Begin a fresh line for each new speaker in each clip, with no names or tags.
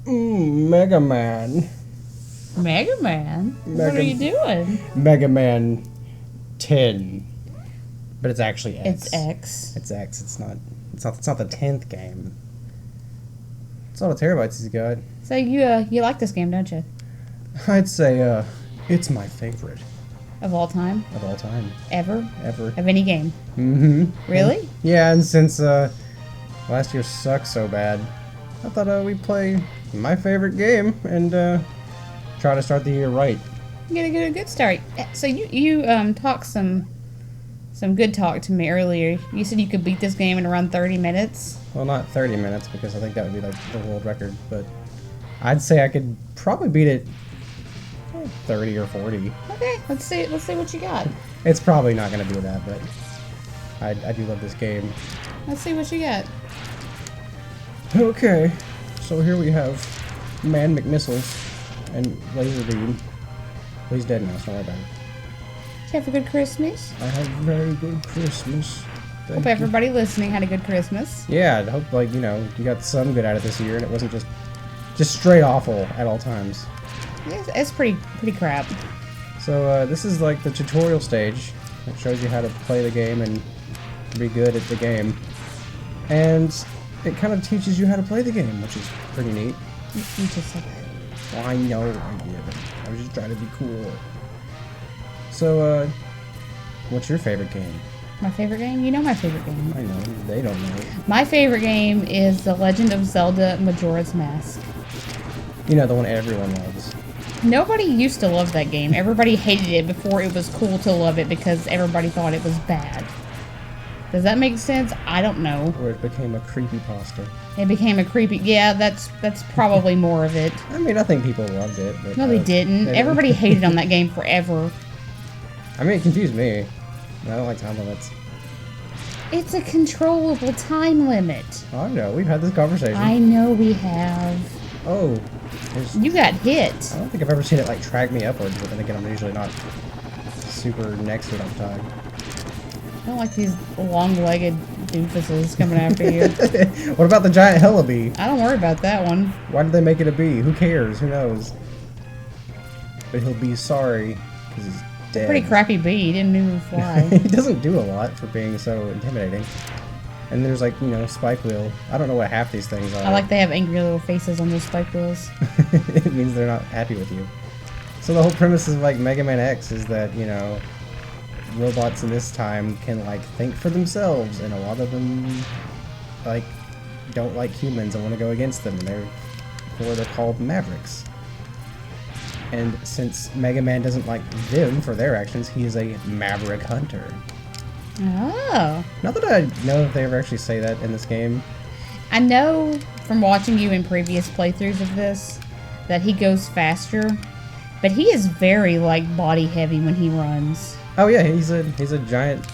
Megaman.
Megaman? What are you doing?
Megaman 10. But it's actually X.
It's X.
It's X. It's not the 10th game. It's all the terabytes he's got.
So you like this game, don't you?
I'd say it's my favorite.
Of all time?
Of all time.
Ever?
Ever.
Of any game?
Mm-hmm.
Really?
Yeah, and since last year sucked so bad, I thought we'd play my favorite game and try to start the year right.
Get a good start. So you talked some good talk to me earlier. You said you could beat this game in around 30 minutes.
Well, not 30 minutes because I think that would be like the world record, but I'd say I could probably beat it 30 or 40.
Okay, let's see what you got.
It's probably not going to do that, but I do love this game.
Let's see what you got.
Okay, so here we have Man McMissiles and Laser Beam. Well, he's dead now, so not bad.
Did you have a good Christmas?
I had a very good Christmas.
Hope everybody listening had a good Christmas.
Yeah, I hope, like, you know, you got some good out of this year and it wasn't just straight awful at all times.
Yeah, it's pretty crap.
So this is like the tutorial stage. It shows you how to play the game and be good at the game. And it kind of teaches you how to play the game, which is pretty neat.
You just said that.
Well, I know I did. I was just trying to be cool. So, what's your favorite game?
My favorite game? You know my favorite game.
I know, they don't know.
My favorite game is The Legend of Zelda Majora's Mask.
You know, the one everyone loves.
Nobody used to love that game. Everybody hated it before it was cool to love it because everybody thought it was bad. Does that make sense? I don't know.
Or it became a creepypasta.
It became a creepy... Yeah, that's probably more of it.
I mean, I think people loved it. But,
No, they didn't. Everybody hated on that game forever.
I mean, it confused me. I don't like time limits.
It's a controllable time limit.
Oh, I know. We've had this conversation.
I know we have.
Oh.
You got hit.
I don't think I've ever seen it, like, track me upwards, but then again, I'm usually not super next to it all the time.
I don't like these long-legged doofuses coming after you.
What about the giant hella bee?
I don't worry about that one.
Why did they make it a bee? Who cares? Who knows? But he'll be sorry, because he's dead.
Pretty crappy bee. He didn't even fly.
He doesn't do a lot for being so intimidating. And there's, like, you know, spike wheel. I don't know what half these things are.
I like they have angry little faces on those spike wheels.
It means they're not happy with you. So the whole premise of, like, Mega Man X is that, you know, robots in this time can, like, think for themselves, and a lot of them, like, don't like humans and want to go against them, and they're called Mavericks. And since Mega Man doesn't like them for their actions, he is a Maverick Hunter.
Oh.
Not that I know if they ever actually say that in this game.
I know from watching you in previous playthroughs of this that he goes faster, but he is very, like, body heavy when he runs.
Oh yeah, he's a giant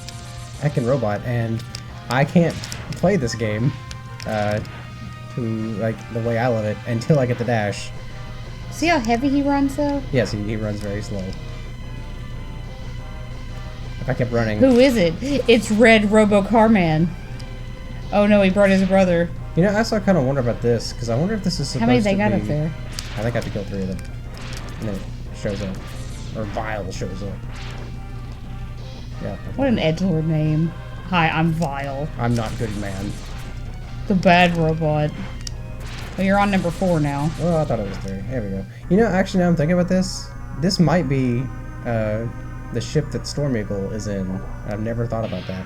heckin' robot, and I can't play this game like the way I love it until I get the dash.
See how heavy he runs, though?
Yes, he runs very slow. If I kept running...
Who is it? It's Red Robo-Car Man. Oh no, he brought his brother.
You know, I also kind of wonder about this, because I wonder if this is supposed to be...
How many they got up there?
I think I have to kill 3 of them. And then it shows up. Or Vile shows up. Yeah.
What an edgelord name. Hi, I'm Vile.
I'm not good, man.
The bad robot. Well, you're on number 4 now.
Oh, I thought it was 3. There we go. You know, actually, now I'm thinking about this. This might be the ship that Storm Eagle is in. I've never thought about that.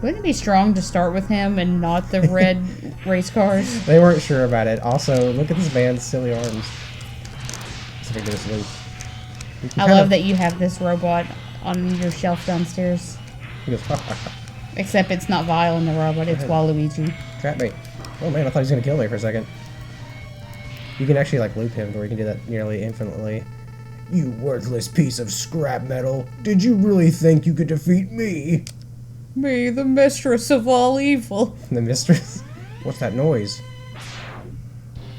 Wouldn't it be strong to start with him and not the red race cars?
They weren't sure about it. Also, look at this man's silly arms. Let's see if I can get this loop.
I love that you have this robot on your shelf downstairs.
He goes, ha ha ha.
Except it's not Vile in the robot, it's Waluigi.
Trap me. Oh man, I thought he was gonna kill me for a second. You can actually, like, loop him, or you can do that nearly infinitely. You worthless piece of scrap metal. Did you really think you could defeat me?
Me, the mistress of all evil.
The mistress? What's that noise?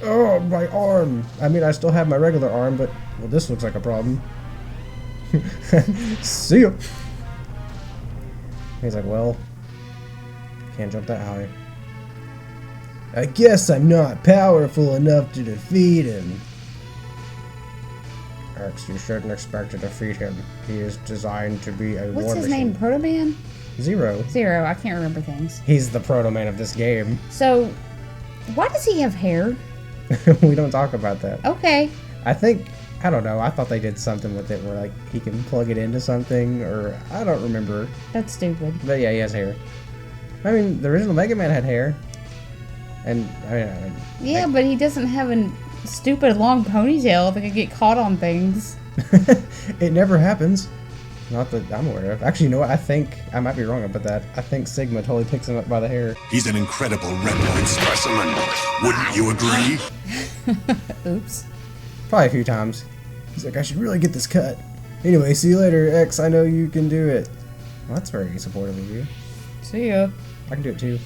Oh, my arm. I mean, I still have my regular arm, but, well, this looks like a problem. See ya. He's like, well, can't jump that high. I guess I'm not powerful enough to defeat him. X, you shouldn't expect to defeat him. He is designed to be a war machine.
What's his name? Proto-Man?
Zero.
Zero. I can't remember things.
He's the Proto-Man of this game.
So, why does he have hair?
We don't talk about that.
Okay.
I don't know, I thought they did something with it where, like, he can plug it into something, or I don't remember.
That's stupid.
But yeah, he has hair. I mean, the original Mega Man had hair. And,
Yeah, but he doesn't have a stupid long ponytail that could get caught on things.
It never happens. Not that I'm aware of. Actually, you know what? I think, I might be wrong about that. I think Sigma totally picks him up by the hair.
He's an incredible reptile specimen. Wouldn't you agree?
Oops.
Probably a few times. He's like, I should really get this cut. Anyway, see you later, X. I know you can do it. Well, that's very supportive of you.
See ya.
I can do it too.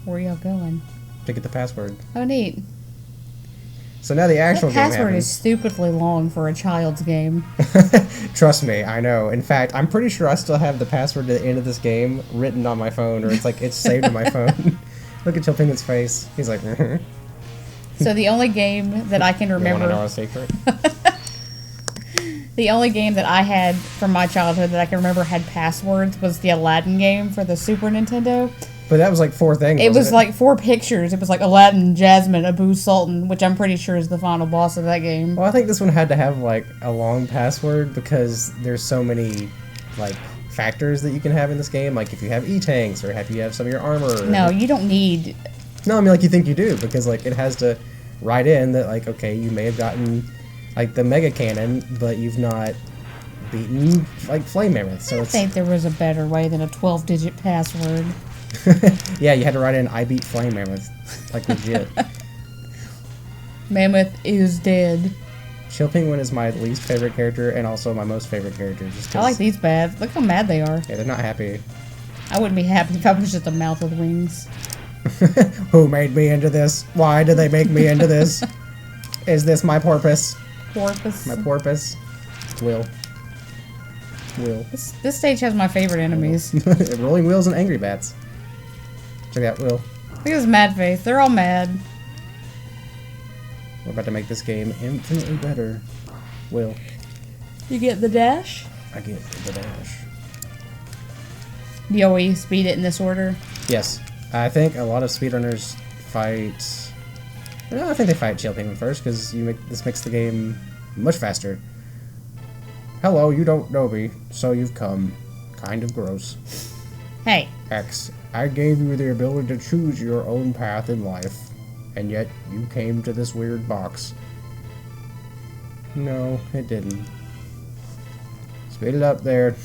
Where y'all going?
To get the password.
Oh, neat.
So now the actual
That
game
password
happens.
is stupidly long for a child's game.
Trust me, I know. In fact, I'm pretty sure I still have the password at the end of this game written on my phone, or it's like it's saved on my phone. Look at Chill Penguin's face. He's like,
So the only game that I can
You
remember,
want to know a secret?
the only game that I had from my childhood that I can remember had passwords was the Aladdin game for the Super Nintendo.
But that was like 4 things.
It was
wasn't
like 4 pictures. It was like Aladdin, Jasmine, Abu Sultan, which I'm pretty sure is the final boss of that game.
Well, I think this one had to have like a long password because there's so many like factors that you can have in this game. Like if you have E-tanks or if you have some of your armor.
No, you don't need...
No, I mean like you think you do because like it has to write in that like okay you may have gotten like the Mega Cannon but you've not beaten like Flame Mammoth. So
I
it's
think there was a better way than a 12-digit password.
yeah, you had to write in I beat Flame Mammoth like legit.
Mammoth is dead.
Chill Penguin is my least favorite character and also my most favorite character. Just 'cause,
I like these bad. Look how mad they are.
Yeah, they're not happy.
I wouldn't be happy if I was just a mouth with wings.
Who made me into this? Why did they make me into this? Is this my porpoise?
Porpoise.
My porpoise? Will.
This stage has my favorite enemies. Look
Rolling Wheels and Angry Bats. Check out Will.
at his mad face. They're all mad.
We're about to make this game infinitely better. Will.
You get the dash?
I get the dash.
Do you always speed it in this order?
Yes. I think a lot of speedrunners fight... No, I think they fight Chill Penguin first, because this makes the game much faster. Hello, you don't know me, so you've come. Kind of gross.
Hey.
X, I gave you the ability to choose your own path in life, and yet you came to this weird box. No, it didn't. Speed it up there.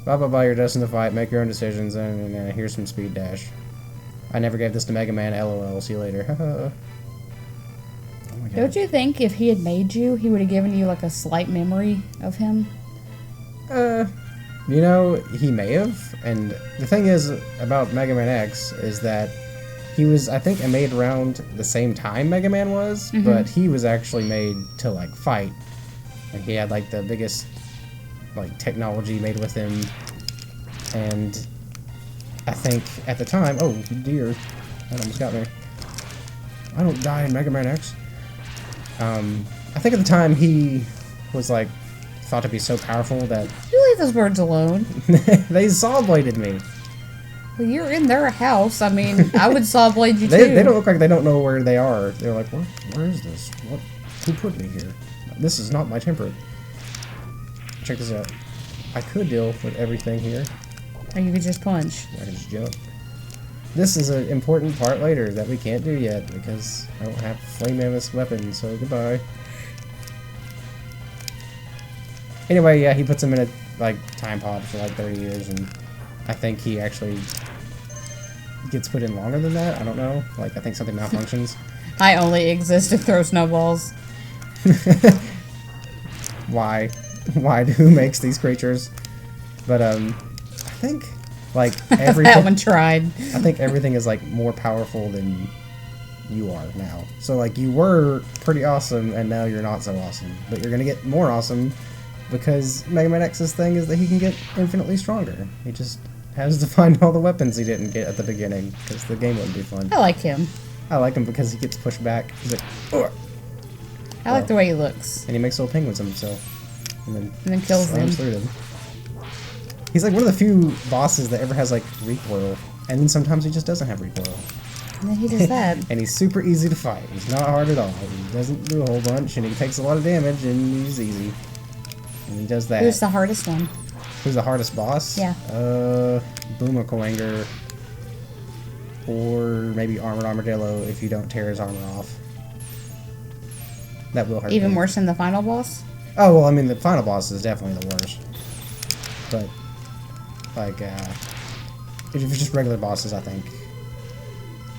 Blah blah blah, you're destined to fight, make your own decisions, and here's some speed dash. I never gave this to Mega Man, lol, see you later. Oh my God.
Don't you think if he had made you, he would have given you like a slight memory of him?
You know, he may have, and the thing is about Mega Man X is that he was, I think, made around the same time Mega Man was, but he was actually made to, like, fight. And he had, like, the biggest, like, technology made with him, and I think at the time, oh, dear, that almost got me. I don't die in Mega Man X. I think at the time he was, like, thought to be so powerful that
You leave those birds alone.
they saw-bladed me.
Well, you're in their house. I mean, I would saw blade you too.
They don't look like they don't know where they are. They're like, where is this? Who put me here? This is not my temperate. Check this out. I could deal with everything here.
Or you could just punch.
I can just jump. This is an important part later that we can't do yet because I don't have Flame Mammoth's weapon, so goodbye. Anyway, yeah, he puts him in a, like, time pod for like 30 years, and I think he actually gets put in longer than that. I don't know. Like, I think something malfunctions.
I only exist to throw snowballs.
Why? Who makes these creatures? But, I think, like,
That one tried.
I think everything is, like, more powerful than you are now. So, like, you were pretty awesome, and now you're not so awesome. But you're gonna get more awesome because Mega Man X's thing is that he can get infinitely stronger. He just has to find all the weapons he didn't get at the beginning, because the game wouldn't be fun.
I like him.
I like him because he gets pushed back. He's like, "Ugh,"
I like the way he looks.
and he makes little penguins of himself. And then
kills them.
slams through them. He's like one of the few bosses that ever has like recoil. And then sometimes he just doesn't have recoil.
And then he does that.
And he's super easy to fight. He's not hard at all. He doesn't do a whole bunch, and he takes a lot of damage, and he's easy. And he does that.
Who's the hardest one?
Who's the hardest boss?
Yeah.
Boomerang, or maybe Armored Armadillo if you don't tear his armor off. That will hurt.
Even
me.
worse than the final boss?
Oh, well, I mean, the final boss is definitely the worst. But, like, if it's just regular bosses, I think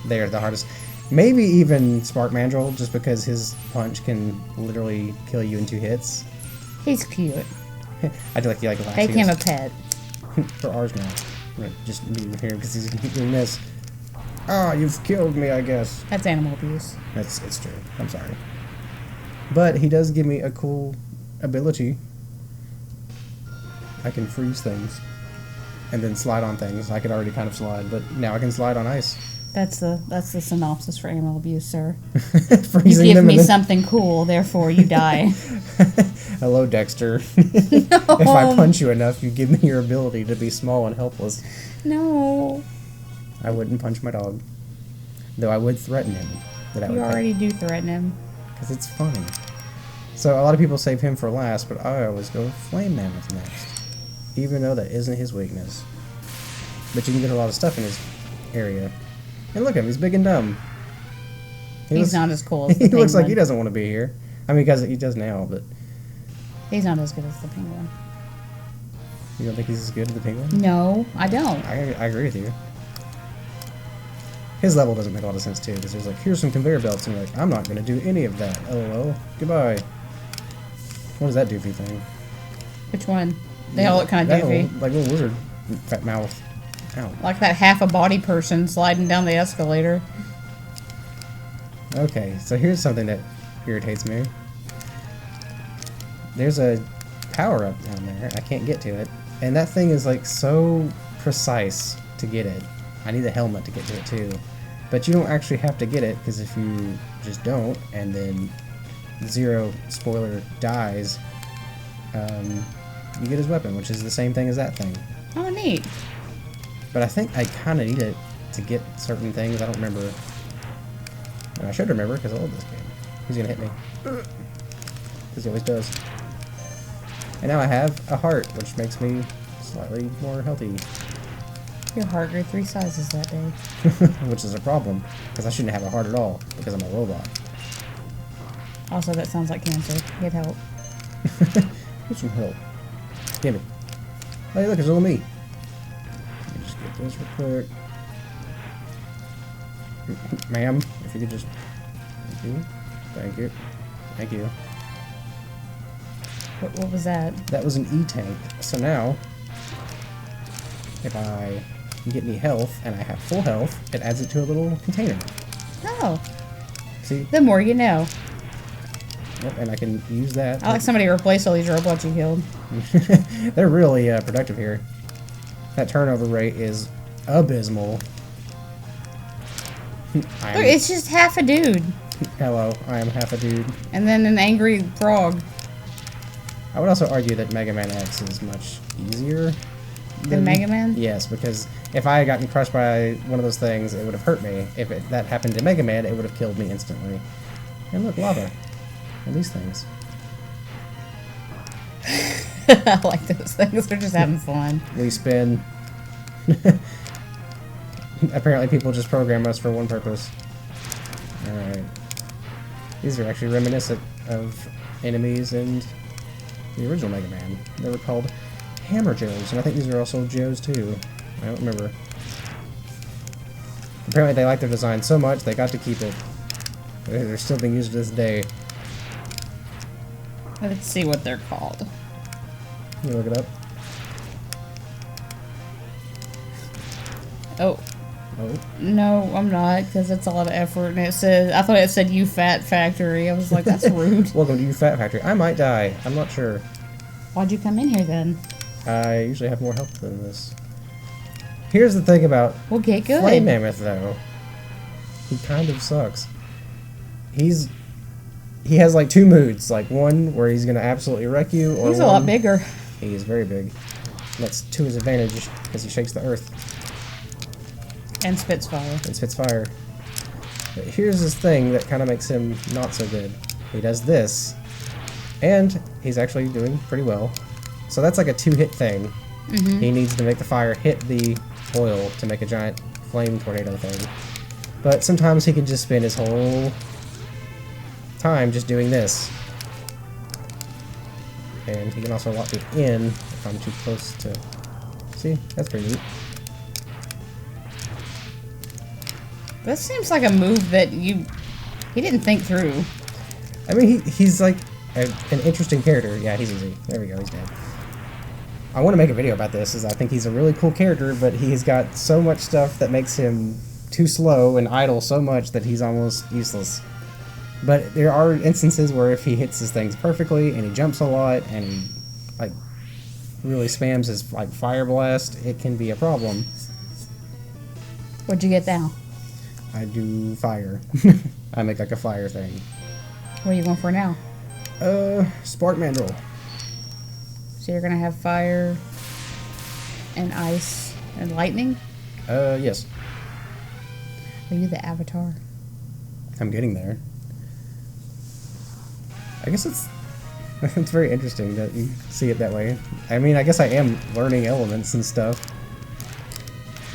they're the hardest. Maybe even Spark Mandrel, just because his punch can literally kill you in 2 hits.
He's cute.
I do like the last
Make him a pet.
for ours now. Right, just leave him here because he's doing this. Ah, you've killed me, I guess.
That's animal abuse.
It's true. I'm sorry. But he does give me a cool ability. I can freeze things. And then slide on things. I could already kind of slide, but now I can slide on ice.
That's the synopsis for animal abuse, sir.
Freezing
You give
them
me
and then-
something cool, therefore you die.
Hello, Dexter. If I punch you enough, you give me your ability to be small and helpless.
No.
I wouldn't punch my dog. Though I would threaten him. That I
You
would
already do threaten him.
because it's funny. So a lot of people save him for last, but I always go Flame Mammoth next. Even though that isn't his weakness. But you can get a lot of stuff in his area. And look at him, he's big and dumb.
He's not as cool as the
He looks like
penguin.
he doesn't want to be here. I mean, because he does now, but
He's not as good as the penguin.
you don't think he's as good as the penguin?
No, I don't.
I agree with you. His level doesn't make a lot of sense too, because there's like, here's some conveyor belts, and you're like, I'm not going to do any of that. LOL. Goodbye. What does that doofy thing?
Which one? They all look kind of
That
doofy.
little, like little wizard fat mouth. Ow.
Like that half a body person sliding down the escalator.
Okay, so here's something that irritates me. There's a power up down there. I can't get to it. And that thing is like so precise to get it. I need a helmet to get to it too. But you don't actually have to get it, because if you just don't, and then Zero, spoiler, dies, you get his weapon, which is the same thing as that thing.
Oh, neat.
But I think I kind of need it to get certain things. I don't remember. And I should remember, because I love this game. He's going to hit me. Because he always does. And now I have a heart, which makes me slightly more healthy.
Your heart grew 3 sizes that day.
Which is a problem, because I shouldn't have a heart at all, because I'm a robot.
Also, that sounds like cancer. Get help.
Get some help. Give me. Hey, look, it's little me. Let me just get this real quick. Ma'am, if you could just... Thank you. Thank you. Thank you.
What was that?
That was an E-tank. So now, if I get any health, and I have full health, it adds it to a little container.
Oh,
See?
the more you know.
Yep, and I can use that.
I like somebody to replace all these robots you killed.
They're really productive here. That turnover rate is abysmal.
Look, it's just half a dude.
Hello, I am half a dude.
And then an angry frog.
I would also argue that Mega Man X is much easier
Than Mega Man?
Yes, because if I had gotten crushed by one of those things, it would have hurt me. If that happened to Mega Man, it would have killed me instantly. And look, lava. And these things.
I like those things. They're just having fun.
We spin. Apparently people just program us for one purpose. Alright. These are actually reminiscent of enemies in the original Mega Man. They were called Hammer Joes, and I think these are also Joes too. I don't remember. Apparently they like their design so much they got to keep it. They're still being used to this day.
Let's see what they're called.
You look it up.
Oh,
Oh.
no, I'm not, because it's a lot of effort. And it says, I thought it said "You Fat Factory." I was like, that's rude.
Welcome to You Fat Factory. I might die. I'm not sure.
Why'd you come in here then?
I usually have more health than this. Here's the thing about
We'll get good.
Flame Mammoth, though. He kind of sucks. He has like two moods, like one where he's gonna absolutely wreck you, or
He's a lot bigger.
He is very big. That's to his advantage because he shakes the earth
And spits fire.
and spits fire. But here's this thing that kind of makes him not so good. He does this, and he's actually doing pretty well. So that's like a two-hit thing. He needs to make the fire hit the oil to make a giant flame tornado thing. But sometimes he can just spend his whole time just doing this. And he can also lock me in if I'm too close to... See? That's pretty neat.
This seems like a move that he didn't think through.
I mean, he's like an interesting character. Yeah, he's easy. There we go, he's dead. I want to make a video about this, as I think he's a really cool character, but he's got so much stuff that makes him too slow and idle so much that he's almost useless. But there are instances where if he hits his things perfectly, and he jumps a lot, and he, like, really spams his, like, fire blast, it can be a problem.
What'd you get now?
I do fire. I make, like, a fire thing.
What are you going for now?
Spark Mandrel.
So you're gonna have fire and ice and lightning?
Yes.
Are you the avatar?
I'm getting there. I guess it's very interesting that you see it that way. I mean, I guess I am learning elements and stuff.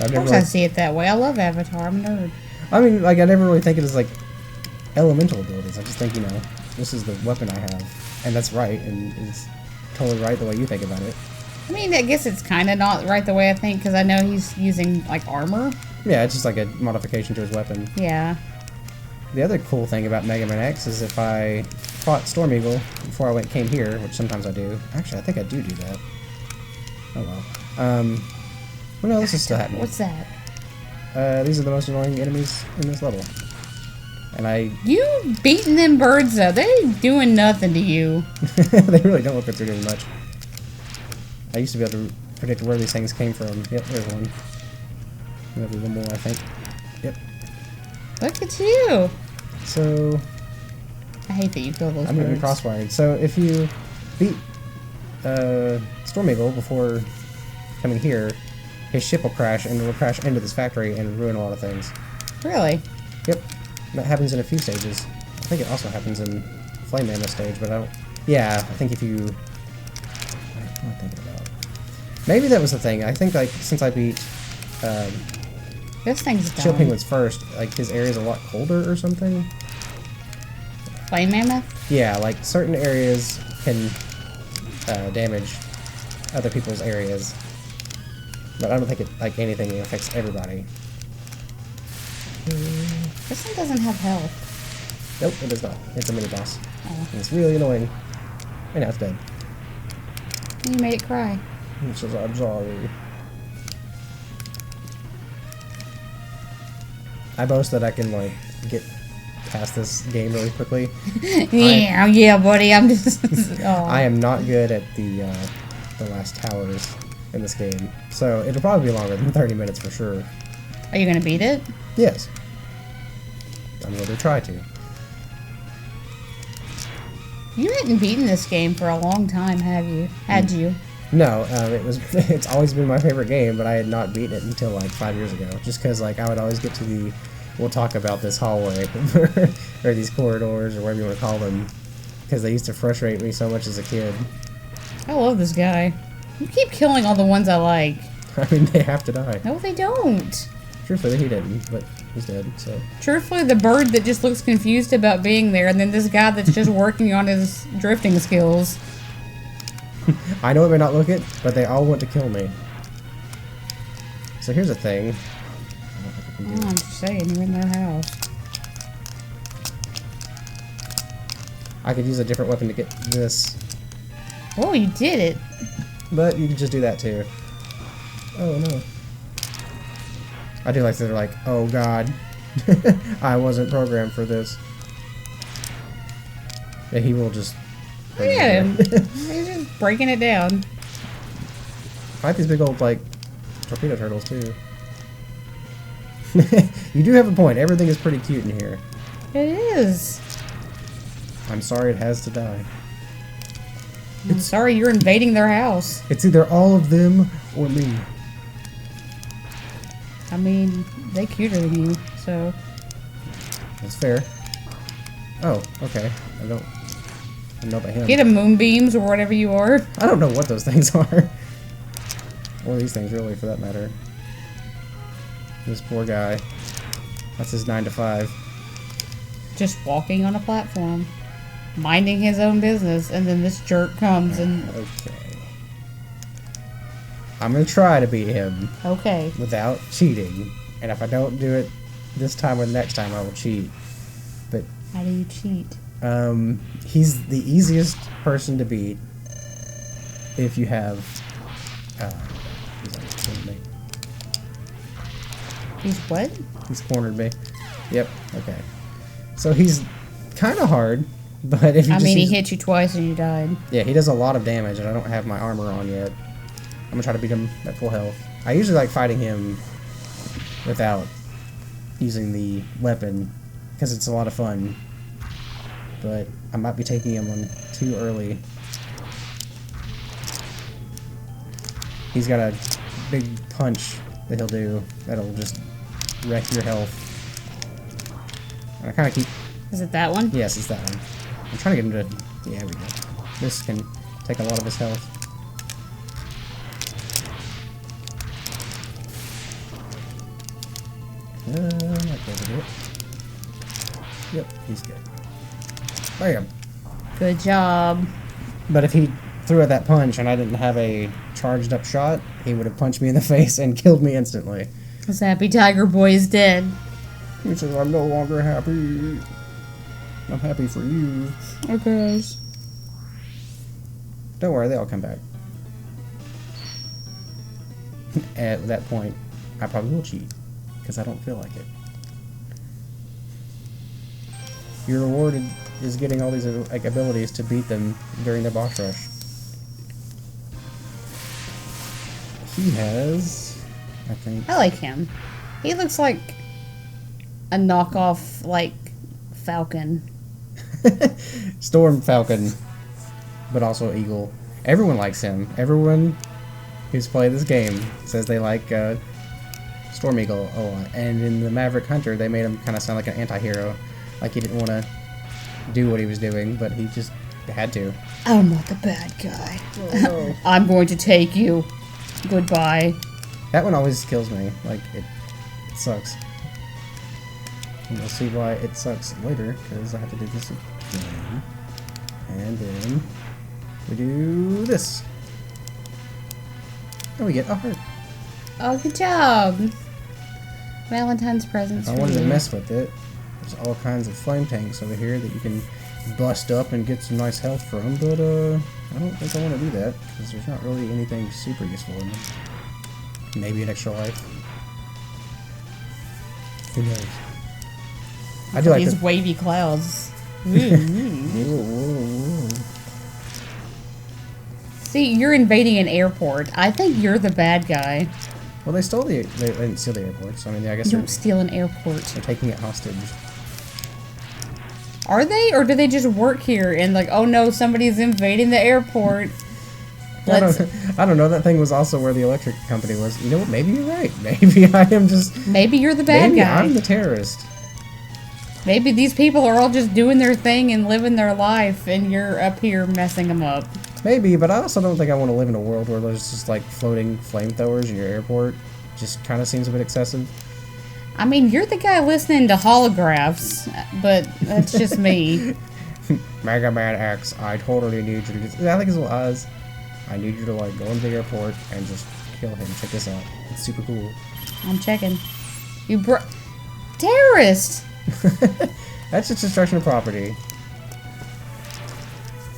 Of course I see it that way. I love Avatar. I'm a nerd.
I mean, like, I never really think of it as, like, elemental abilities. I just think, you know, this is the weapon I have. And that's right, and it's totally right the way you think about it.
I mean, I guess it's kind of not right the way I think, because I know he's using, like, armor.
Yeah, it's just like a modification to his weapon.
Yeah.
The other cool thing about Megaman X is if I fought Storm Eagle before I came here, which sometimes I do. Actually, I think I do that. Oh well. Well, no, this is still happening.
What's that?
These are the most annoying enemies in this level. And
You beating them birds, though. They ain't doing nothing to you.
they really don't look like they're doing much. I used to be able to predict where these things came from. Yep, there's one. Maybe one more, I think. Yep.
Look at you.
So...
I hate that you kill those
I'm getting
birds.
crossfired. So if you beat Storm Eagle before coming here, his ship will crash, and it will crash into this factory and ruin a lot of things.
Really?
Yep. That happens in a few stages. I think it also happens in Flame Mammoth stage, but I don't... Yeah, I think if you... What am I thinking about? Maybe that was the thing. I think, like, since I beat
This thing's
Chill
dumb.
Penguins first, like, his area's a lot colder or something.
Flame Mammoth?
Yeah, like, certain areas can damage other people's areas. But I don't think it, like, anything affects everybody.
This one doesn't have health.
Nope, it does not. It's a mini-boss.
Oh.
And it's really annoying. And now it's dead.
You made it cry.
It says, I'm sorry. I boast that I can, like, get past this game really quickly.
Yeah, buddy, I'm just... oh.
I am not good at the last towers in this game. So it'll probably be longer than 30 minutes for sure.
Are you gonna beat it?
Yes. I'm going to try to.
You hadn't beaten this game for a long time, have you? Had you?
No, it's always been my favorite game, but I had not beaten it until like 5 years ago. Just because like I would always get to the, we'll talk about this hallway, or these corridors, or whatever you want to call them, because they used to frustrate me so much as a kid.
I love this guy. You keep killing all the ones I like.
I mean, they have to die.
No, they don't.
Truthfully, he didn't, but he's dead, so.
Truthfully, the bird that just looks confused about being there, and then this guy that's just working on his drifting skills.
I know it may not look it, but they all want to kill me. So here's a thing. I don't think I can do
Oh, I'm just saying, you're in their house.
I could use a different weapon to get this,
Oh, you did it.
but you can just do that too. Oh no. I do like that they're like, oh god, I wasn't programmed for this. Yeah, he will just...
Look at him. He's just breaking it down.
I like these big old, like, torpedo turtles too. You do have a point. Everything is pretty cute in here.
It is.
I'm sorry it has to die.
I'm sorry you're invading their house.
It's either all of them or me.
I mean, they cuter than you, so...
That's fair. Oh, okay. I don't know about him.
Get him, moonbeams or whatever you are.
I don't know what those things are. Or these things, really, for that matter. This poor guy. That's his 9 to 5.
Just walking on a platform. Minding his own business, and then this jerk comes and...
Okay. I'm gonna try to beat him
Okay.
without cheating. And if I don't do it this time or the next time, I will cheat. But,
How do you cheat?
he's the easiest person to beat if you have... he's cornered me.
He's what?
He's cornered me. Yep, okay. So he's kind of hard, but if you
I
just
mean, he
use-
hit you twice and you died.
Yeah, he does a lot of damage, and I don't have my armor on yet. I'm gonna try to beat him at full health. I usually like fighting him without using the weapon, because it's a lot of fun. But I might be taking him on too early. He's got a big punch that he'll do that'll just wreck your health. And I kind of keep...
Is it that one?
Yes, it's that one. I'm trying to get him to... Yeah, there we go. This can take a lot of his health. Might be able to do it. Yep, he's good. Bam!
Good job.
But if he threw at that punch and I didn't have a charged up shot, he would have punched me in the face and killed me instantly.
This happy tiger boy is dead.
He says, I'm no longer happy. I'm happy for you.
Okay.
Don't worry, they all come back. At that point, I probably will cheat, because I don't feel like it. Your reward is getting all these like abilities to beat them during the boss rush. He has, I think...
I like him. He looks like a knockoff, like, Falcon.
Storm Falcon, but also Eagle. Everyone likes him. Everyone who's played this game says they like Storm Eagle a lot. And in the Maverick Hunter, they made him kind of sound like an anti-hero. Like he didn't want to do what he was doing, but he just had to.
I'm not the bad guy.
Oh, no.
I'm going to take you. Goodbye.
That one always kills me. Like, it sucks. And you'll see why it sucks later, because I have to do this again. And then we do this. And we get a heart.
Oh, good job. Valentine's presents
I
for
wanted
you.
to mess with it. There's all kinds of flame tanks over here that you can bust up and get some nice health from, but I don't think I want to do that, because there's not really anything super useful in them. Maybe an extra life. Who knows? I do like
These
the...
wavy clouds.
Whoa, whoa, whoa.
See, you're invading an airport. I think you're the bad guy.
Well, they stole the... They didn't steal the airport, so I mean, I guess
You
they're,
don't steal an airport.
they're taking it hostage.
Are they? Or do they just work here and like, oh no, somebody's invading the airport.
I
Let's...
don't know. That thing was also where the electric company was. You know what? Maybe you're right. Maybe I am just...
Maybe you're the bad
Maybe
guy.
I'm the terrorist.
Maybe these people are all just doing their thing and living their life, and you're up here messing them up.
Maybe, but I also don't think I want to live in a world where there's just like floating flamethrowers in your airport. Just kind of seems a bit excessive.
I mean, you're the guy listening to holographs, but that's just me.
Megaman X, I totally need you to just... I think it's what Oz. I need you to like go into the airport and just kill him. Check this out. It's super cool.
I'm checking. Terrorist!
That's just destruction of property.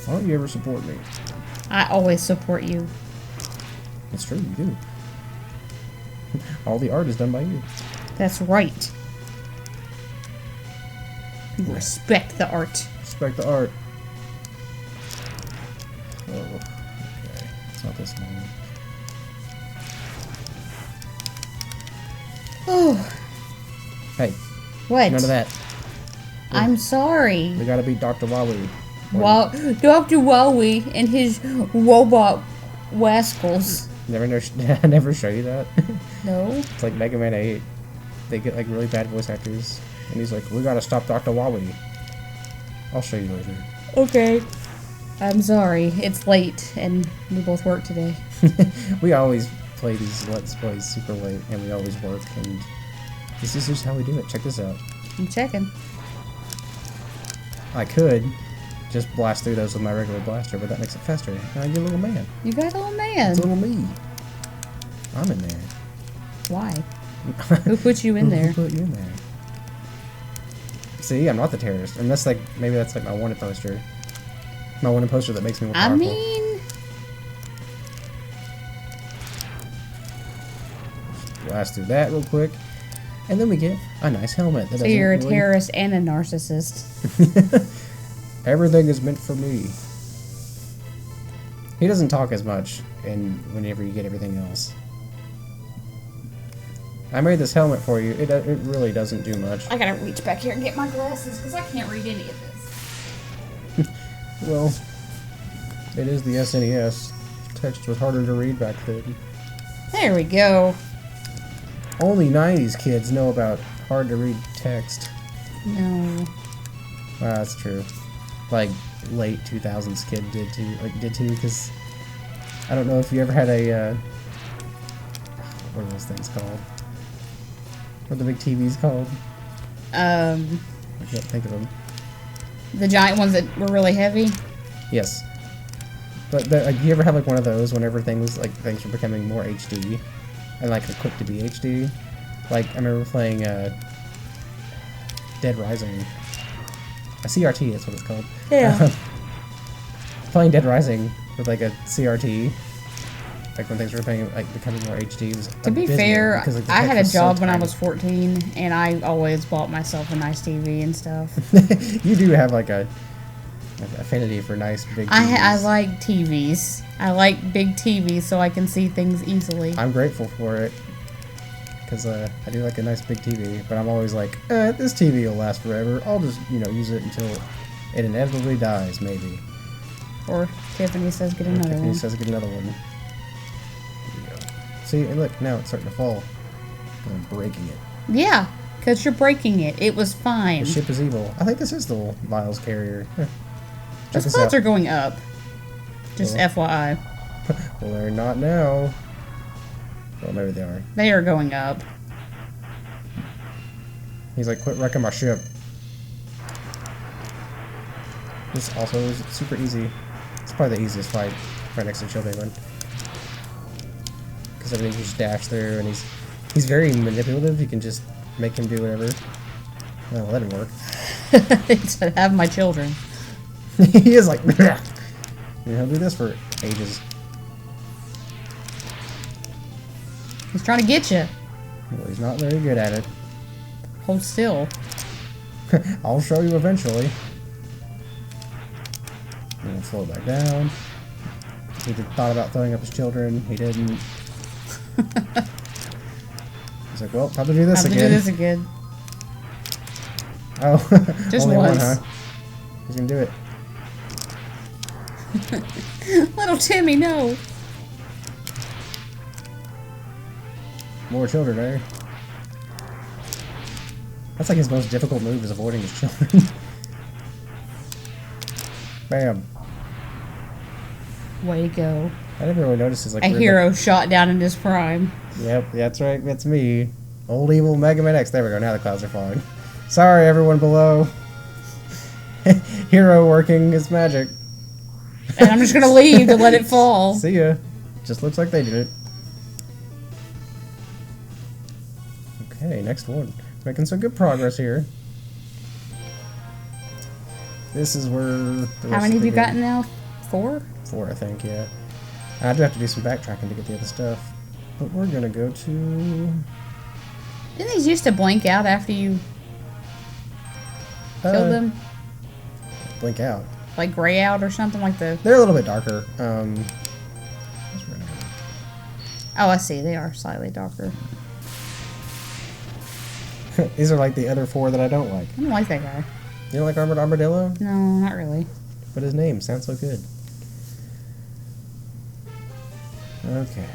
Why don't you ever support me?
I always support you.
It's true, you do. All the art is done by you.
That's right. You respect the art.
Respect the art. Oh, okay. It's not this one.
Oh,
Hey,
What?
none of that.
I'm sorry.
We gotta beat Dr. Wally.
Well, Dr. Wowie and his robot wascals.
I never show you that.
No.
It's like Mega Man 8. They get like really bad voice actors. And he's like, we gotta stop Dr. Wally. I'll show you later.
Okay. I'm sorry. It's late and we both work today.
We always play these Let's Plays super late and we always work, and this is just how we do it. Check this out.
I'm checking.
I could just blast through those with my regular blaster, but that makes it faster. And I get a little man.
You got a little man.
It's a little me. I'm in there.
Why? Who put you in there?
Who put you in there? See, I'm not the terrorist. And that's like, maybe that's like my wanted poster. My wanted poster that makes me more powerful.
I mean...
Blast through that real quick. And then we get a nice helmet. That
So you're a
really...
terrorist and a narcissist.
Everything is meant for me. He doesn't talk as much, and whenever you get everything else. I made this helmet for you. It really doesn't do much.
I gotta reach back here and get my glasses because I can't read any of this.
Well, it is the SNES. Text was harder to read back then.
There we go.
Only 90s kids know about hard to read text.
No.
Wow, that's true. Like late 2000s kid did too, because I don't know if you ever had a what are those things called? What are the big TVs called? I can't think of them.
The giant ones that were really heavy?
Yes. But you ever have like one of those whenever things were becoming more HD and like quick to be HD? Like I remember playing Dead Rising. A CRT, that's what it's called.
Yeah.
Playing Dead Rising with like a CRT, like when things were becoming more HD. Was
To be
abysmal
fair,
because, like, the
I
text
had a
was so
job when I
tiny.
was 14, and I always bought myself a nice TV and stuff.
You do have like a affinity for nice big TVs.
I like TVs. I like big TVs so I can see things easily.
I'm grateful for it. Because I do like a nice big TV, but I'm always like, this TV will last forever. I'll just, use it until it inevitably dies, maybe.
Or Tiffany says get another
Tiffany
one.
says get another one. Here we go. See, and look, now it's starting to fall. I'm breaking it.
Yeah, because you're breaking it. It was fine.
The ship is evil. I think this is the Miles carrier. Check
Those
this
clouds
out.
are going up. Just
Well.
FYI.
Well, they're not now. Well, maybe they are.
They are going up.
He's like, quit wrecking my ship. This also is super easy. It's probably the easiest fight right next to Children. Because everything you just dash through, and he's very manipulative. You can just make him do whatever. Well, that didn't work.
He said, have my children.
He is like, he'll do this for ages.
He's trying to get you.
Well, he's not very good at it.
Hold still.
I'll show you eventually. And we'll slow back down. He thought about throwing up his children. He didn't. He's like, well, time to do this
Have to
again.
do this again.
Oh,
Just
only one,
once.
huh? He's gonna do it.
Little Timmy, no.
More children, eh? That's like his most difficult move, is avoiding his children. Bam.
Way to go.
I didn't really notice his like
A
weird,
hero shot down in his prime.
Yep, that's right. That's me. Old evil Megaman X. There we go. Now the clouds are falling. Sorry, everyone below. Hero working his magic.
And I'm just gonna leave to let it fall.
See ya. Just looks like they did it. Okay, next one. Making some good progress here. This is where the
How
rest
many
of
have
the
you
game-
gotten now? 4?
4, I think, yeah. I do have to do some backtracking to get the other stuff. But we're gonna go to...
Didn't these used to blank out after you killed them?
Blink out.
Like gray out or something like the...
They're a little bit darker.
Oh, I see. They are slightly darker.
These are like the other 4 that I don't like.
I don't like that guy.
You don't like Armored Armadillo?
No, not really.
But his name sounds so good. Okay.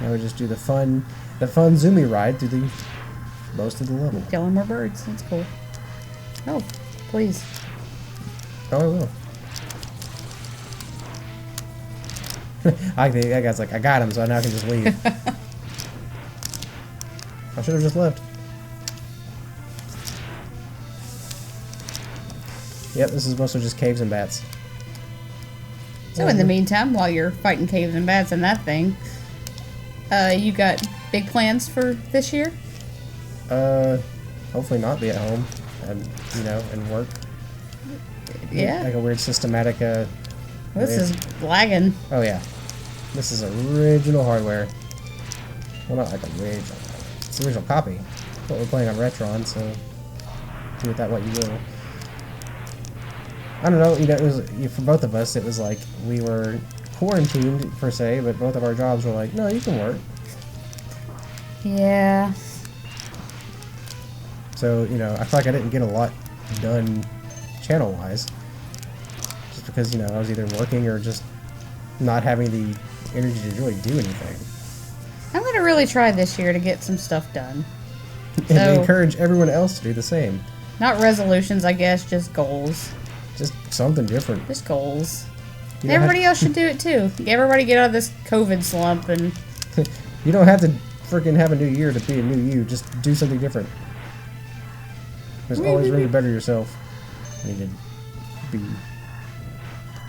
Now we just do the fun zoomy ride through the most of the level.
Killing more birds. That's cool. Oh, please.
Oh, I will. I think that guy's like, I got him, so now I can just leave. I should have just left. Yep, this is mostly just caves and bats.
So in the meantime, while you're fighting caves and bats and that thing, you got big plans for this year?
Hopefully not be at home and, and work.
Yeah.
Like a weird systematic,
This is lagging.
Oh yeah. This is original hardware. Well, not like original. It's the original copy. But we're playing on Retron, so do with that what you will. I don't know, it was, for both of us, it was like we were quarantined, per se, but both of our jobs were like, no, you can work.
Yeah.
So, I feel like I didn't get a lot done channel-wise. Just because, I was either working or just not having the energy to really do anything.
I'm going to really try this year to get some stuff done.
And encourage everyone else to do the same.
Not resolutions, I guess, just goals.
Just something different.
Just goals.
You
Everybody else should do it too. Everybody get out of this COVID slump and...
You don't have to freaking have a new year to be a new you. Just do something different. There's always room to better yourself. I need to be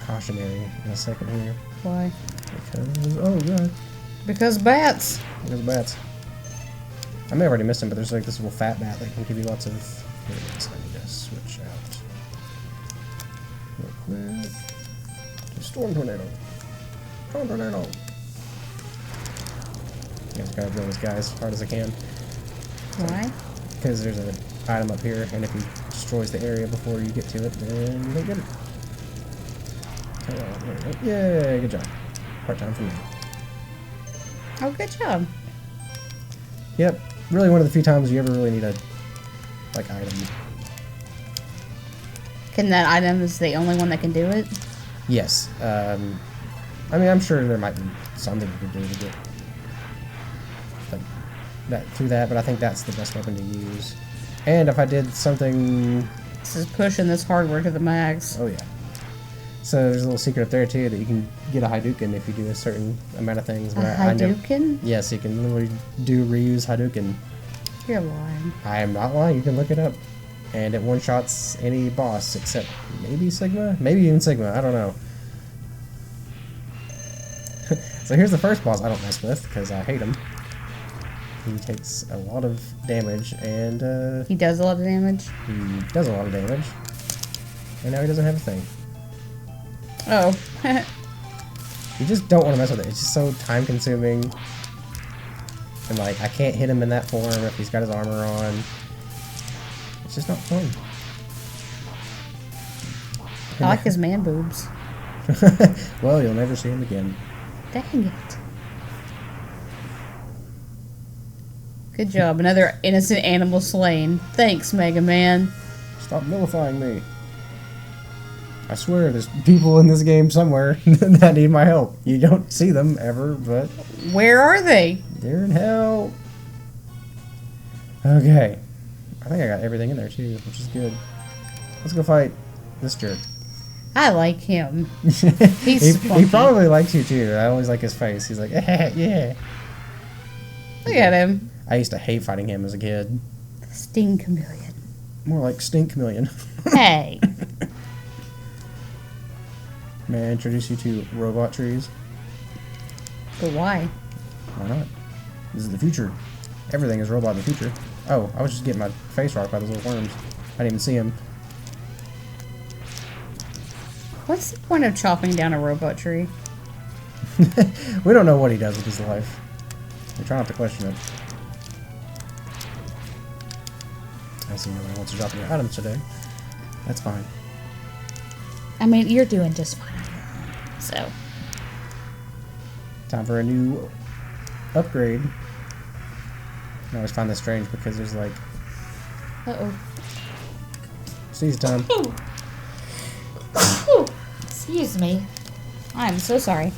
cautionary in a second here.
Why?
Because, oh god.
Because bats.
Because bats. I may have already missed him, but there's like this little fat bat that can give you lots of... Here it is. I need to switch out. Real quick. Storm tornado. Storm tornado. I just gotta drill this guy as hard as I can.
Why?
Because there's an item up here, and if he destroys the area before you get to it, then you don't get it. Oh, there we go. Yay, good job. Part-time for me.
Oh, good job.
Yep, really one of the few times you ever really need a, item.
Can that item is the only one that can do it?
Yes. I mean, I'm sure there might be something you could do to get that through that, but I think that's the best weapon to use. And if I did something...
This is pushing this hardware to the max.
Oh, yeah. So there's a little secret up there, too, that you can get a Hadouken if you do a certain amount of things.
A Hadouken?
Yes, you can literally do reuse Hadouken.
You're lying.
I am not lying. You can look it up. And it one-shots any boss except maybe Sigma? Maybe even Sigma. I don't know. So here's the first boss I don't mess with because I hate him. He takes a lot of damage and...
He does a lot of damage?
He does a lot of damage. And now he doesn't have a thing.
Oh.
You just don't want to mess with it. It's just so time-consuming. And, I can't hit him in that form if he's got his armor on. It's just not fun.
I like his man boobs.
Well, you'll never see him again.
Dang it. Good job. Another innocent animal slain. Thanks, Megaman.
Stop vilifying me. I swear there's people in this game somewhere that need my help. You don't see them ever, but...
Where are they?
They're in hell. Okay. I think I got everything in there, too, which is good. Let's go fight this jerk.
I like him.
he
funky.
probably likes you, too. I always like his face. He's like, yeah.
Look at him.
I used to hate fighting him as a kid.
Sting chameleon.
More like Stink Chameleon.
Hey.
May I introduce you to robot trees?
But why?
Why not? This is the future. Everything is robot in the future. Oh, I was just getting my face rocked by those little worms. I didn't even see him.
What's the point of chopping down a robot tree?
We don't know what he does with his life. We try not to question it. I see nobody wants to drop any items today. That's fine.
I mean, you're doing just fine. So.
Time for a new upgrade. I always find this strange because there's like
Uh-oh.
seize time.
Excuse me. I'm so sorry.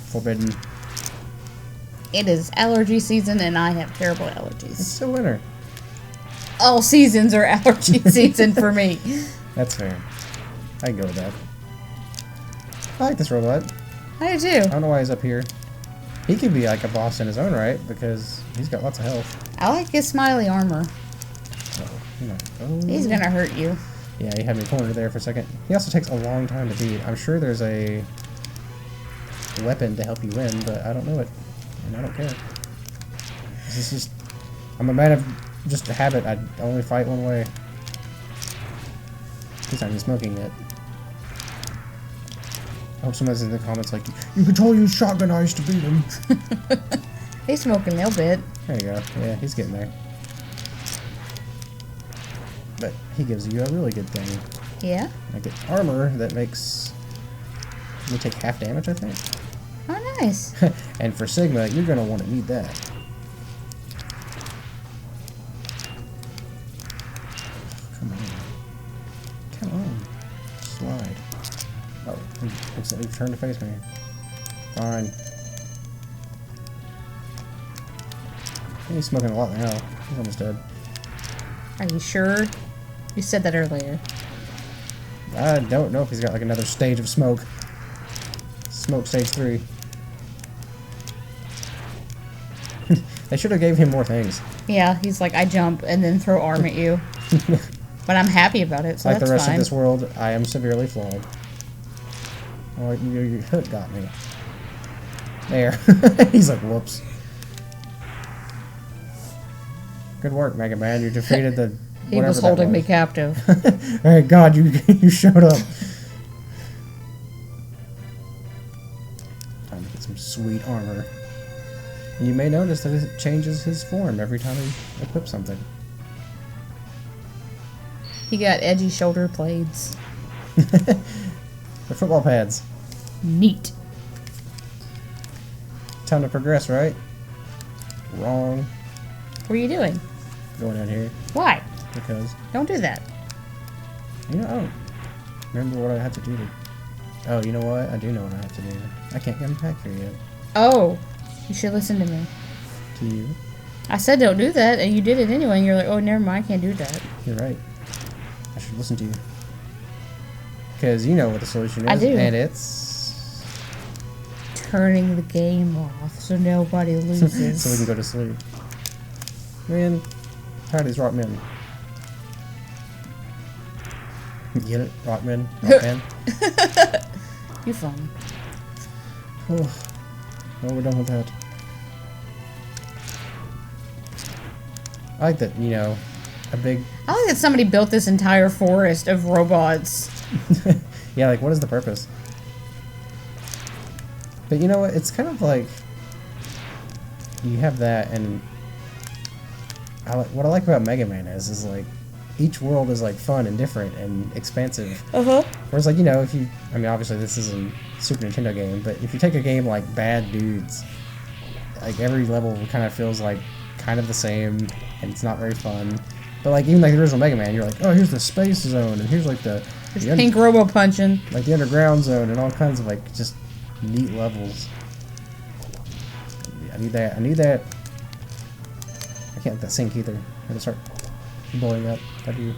Forbidden.
It is allergy season and I have terrible allergies.
It's still winter.
All seasons are allergy season for me.
That's fair. I can go with that. I like this robot.
I do
I
too.
don't know why he's up here. He could be like a boss in his own right because he's got lots of health.
I like his smiley armor.
Oh.
He's gonna hurt you.
Yeah, he had me cornered there for a second. He also takes a long time to beat. I'm sure there's a weapon to help you win, but I don't know it. And I don't care. This is just... I'm a man of just a habit. I only fight one way. He's not even smoking yet. I hope someone's in the comments like, you could totally use shotgun eyes to beat him.
He's smoking a little bit.
There you go. Yeah, he's getting there. But he gives you a really good thing.
Yeah?
I get armor that makes you take half damage, I think.
Oh, nice.
And for Sigma, you're gonna want to need that. Come on. Come on. Slide. Oh, he instantly turned to face me. Fine. He's smoking a lot now. He's almost dead.
Are you sure? You said that earlier.
I don't know if he's got like another stage of smoke. Smoke stage 3. They should have gave him more things.
Yeah, he's like, I jump and then throw arm at you. But I'm happy about it, so
Like
that's
the rest
fine.
of this world, I am severely flawed. Oh, your hook got me. There. He's like, whoops. Good work, Mega Man. You defeated the...
He was holding me captive.
Thank God you showed up. Time to get some sweet armor. And you may notice that it changes his form every time he equips something.
He got edgy shoulder blades.
The football pads.
Neat.
Time to progress, right? Wrong.
What are you doing?
Going out here
Why?
because
Don't do that.
I don't remember what I have to do to... Oh, you know what? I do know what I have to do. I can't get him back here yet.
Oh, you should listen to me.
To you.
I said don't do that, and you did it anyway, and you're like, oh, never mind, I can't do that.
You're right. I should listen to you. Because you know what the solution is.
I do.
And it's...
Turning the game off so nobody loses.
so we can go to sleep. Man, tired of these rock men. Get it? Rock men? Rock man?
You funny.
Oh, well, we're done with that. I like that, you know, a big...
I like that somebody built this entire forest of robots.
Yeah, like, what is the purpose? But you know what? It's kind of like... You have that, and... what I like about Mega Man is like... Each world is, like, fun and different and expansive.
Uh-huh.
Whereas, like, you know, if you... I mean, obviously, this is a Super Nintendo game, but if you take a game like Bad Dudes, like, every level kind of feels, like, kind of the same, and it's not very fun. But, like, even, like, the original Mega Man, you're like, oh, here's the space zone, and here's, like, the
Pink robo punching.
like, the underground zone, and all kinds of, like, just neat levels. I need that. I need that. I can't let that sink either. I gotta start blowing up. I do.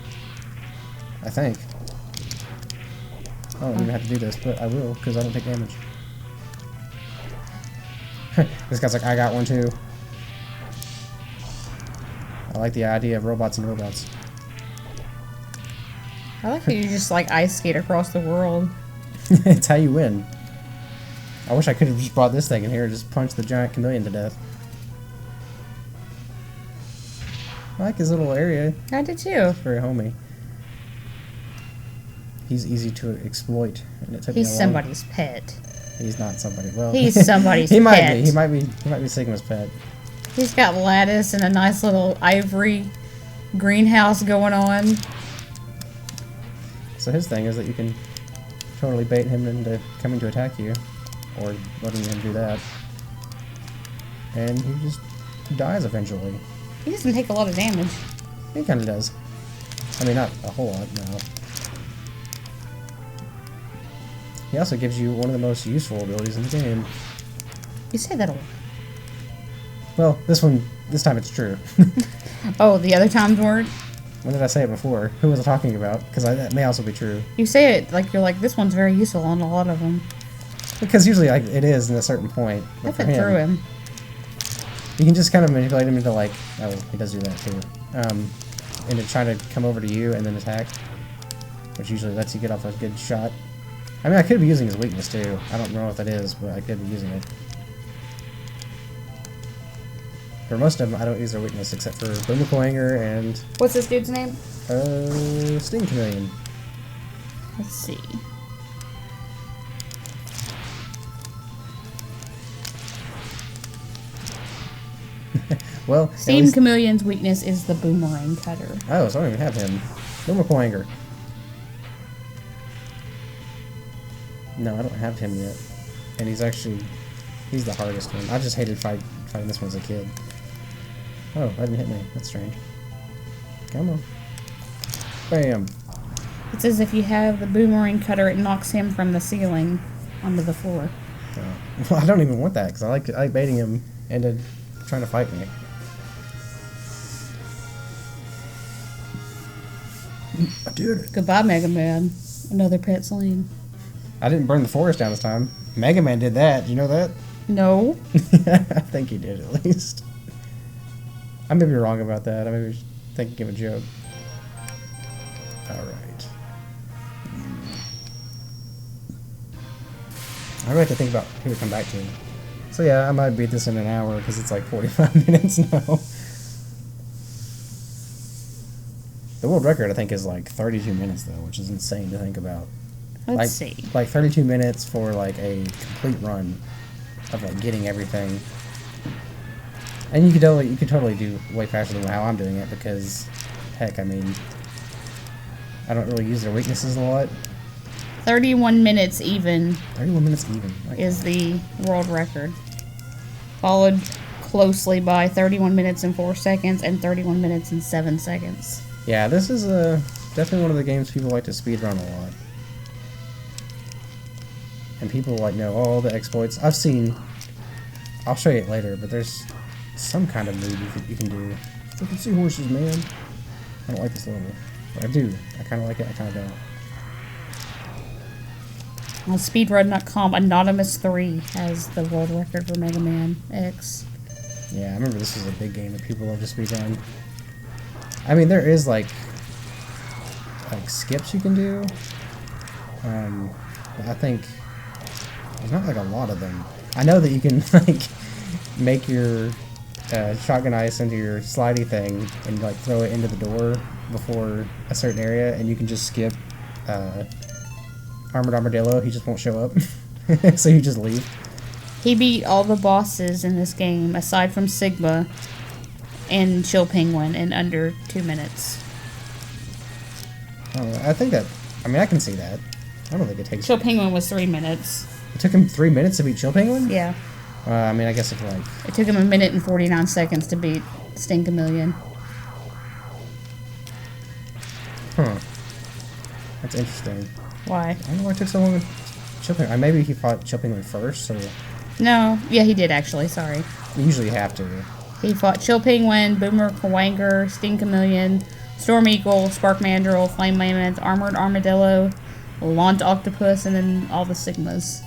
I think. I don't even have to do this, but I will, because I don't take damage. This guy's like, I got one too. I like the idea of robots and robots.
I like how you just like ice skate across the world.
It's how you win. I wish I could have just brought this thing in here and just punched the giant chameleon to death. I like his little area.
I did too.
Very homey. He's easy to exploit, and it took
He's
me a long...
somebody's pet.
He's not somebody. Well,
He's somebody's
he might
pet.
be. He might be Sigma's pet.
He's got lattice and a nice little ivory greenhouse going on.
So his thing is that you can totally bait him into coming to attack you, or letting him do that. and he just dies eventually.
He doesn't take a lot of damage.
He kind of does. I mean, not a whole lot, no. He also gives you one of the most useful abilities in the game.
You say that a lot.
Well, this time it's true.
Oh, the other times weren't?
When did I say it before? Who was I talking about? Because that may also be true.
You say it like you're like, this one's very useful on a lot of them.
Because usually like, it is in a certain point.
I went through him.
You can just kind of manipulate him into like, oh, he does do that too. Into trying to come over to you and then attack. Which usually lets you get off a good shot. I mean, I could be using his weakness too. I don't know what that is, but I could be using it. For most of them, I don't use their weakness except for Boomerclanger and...
What's this dude's name?
Sting Chameleon.
Let's see.
Well,
Steam Chameleon's weakness is the boomerang cutter.
Oh, so I don't even have him. Boomerclanger. No, I don't have him yet. And he's the hardest one. I just hated fighting this one as a kid. Oh, that didn't hit me. That's strange. Come on. Bam.
It says if you have the boomerang cutter, it knocks him from the ceiling onto the floor.
Oh. Well, I don't even want that, because I like baiting him into trying to fight me. I did it.
Goodbye, Megaman. Another pet slain.
I didn't burn the forest down this time. Megaman did that. You know that?
No.
I think he did, at least. I may be wrong about that. I may be thinking of a joke. Alright. I really have to think about who to come back to. So yeah, I might beat this in an hour, because it's like 45 minutes now. The world record, I think, is like 32 minutes, though, which is insane to think about.
Let's see.
Like 32 minutes for like a complete run of like getting everything. And you could totally do way faster than how I'm doing it, because heck, I mean, I don't really use their weaknesses a lot.
31 minutes even.
31 minutes even.
Is the world record. Followed closely by 31 minutes and 4 seconds and 31 minutes and 7 seconds.
Yeah, this is definitely one of the games people like to speedrun a lot. And people like know all the exploits. I've seen, I'll show you it later, but there's some kind of move you can do. You can see horses, man. I don't like this level. But I do. I kind of like it, I kind of don't.
On speedrun.com, Anonymous3 has the world record for Mega Man X.
Yeah, I remember this was a big game that people love to speedrun. I mean, there is like skips you can do. But I think there's not like a lot of them. I know that you can like make your shotgun ice into your slidey thing and like throw it into the door before a certain area, and you can just skip Armored Armadillo. He just won't show up. So you just leave.
He beat all the bosses in this game, aside from Sigma and Chill Penguin, in under 2 minutes.
I think that, I mean, I can see that. I don't think it takes...
Chill Penguin was 3 minutes.
It took him 3 minutes to beat Chill Penguin?
Yeah.
I mean, I guess if like...
It took him 1 minute and 49 seconds to beat Sting Chameleon.
Huh. That's interesting.
Why?
I don't know why it took so long with Chill Penguin. Maybe he fought Chill Penguin first, so...
No. Yeah, he did, actually. Sorry.
You usually have to.
He fought Chill Penguin, Boomer Kawanger, Sting Chameleon, Storm Eagle, Spark Mandrel, Flame Mammoth, Armored Armadillo, Launch Octopus, and then all the Sigmas.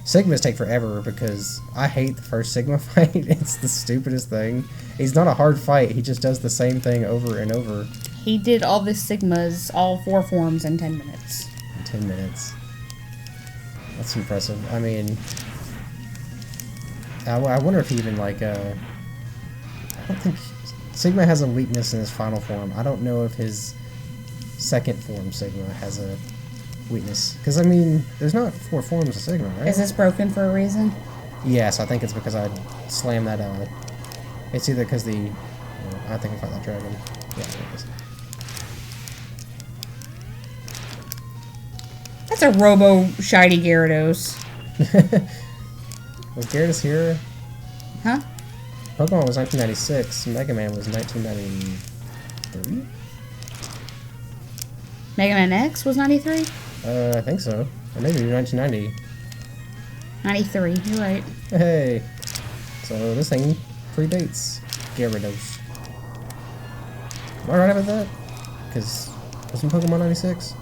Sigmas take forever because I hate the first Sigma fight. It's the stupidest thing. He's not a hard fight. He just does the same thing over and over.
He did all the Sigmas, all 4 forms, in 10 minutes.
In 10 minutes. That's impressive. I mean... I wonder if he even, like, I don't think... Sigma has a weakness in his final form. I don't know if his second form Sigma has a weakness. Because, I mean, there's not 4 forms of Sigma, right?
Is this broken for a reason?
Yes, I think it's because I slammed that out. It's either because the... I think I found that dragon. Yeah, there it is.
That's a Robo Shiny Gyarados.
Was Gyarados here?
Huh?
Pokemon was 1996. Mega Man was 1993.
Mega Man X was 93?
I think so. Or maybe 1990.
93, you're right.
Hey. So this thing predates Gyarados. Am I right about that? Because wasn't Pokemon 96?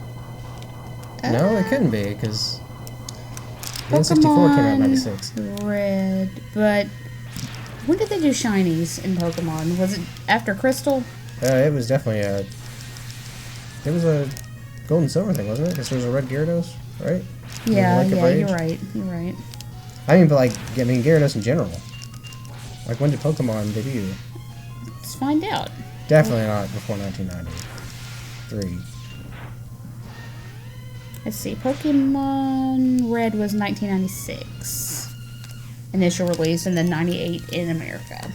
No, it couldn't be, because the N64 came out in 96.
Red, but when did they do shinies in Pokemon? Was it after Crystal?
It was definitely a... There was a Gold and Silver thing, wasn't it? Because there was a Red Gyarados, right?
Yeah,
Lake of
yeah,
Rage?
you're right. You're right.
I mean, but like, I mean, Gyarados in general. Like, when did Pokemon debut?
Let's find out.
Definitely not before 1993.
Let's see. Pokemon Red was 1996. Initial release, and then 98 in America.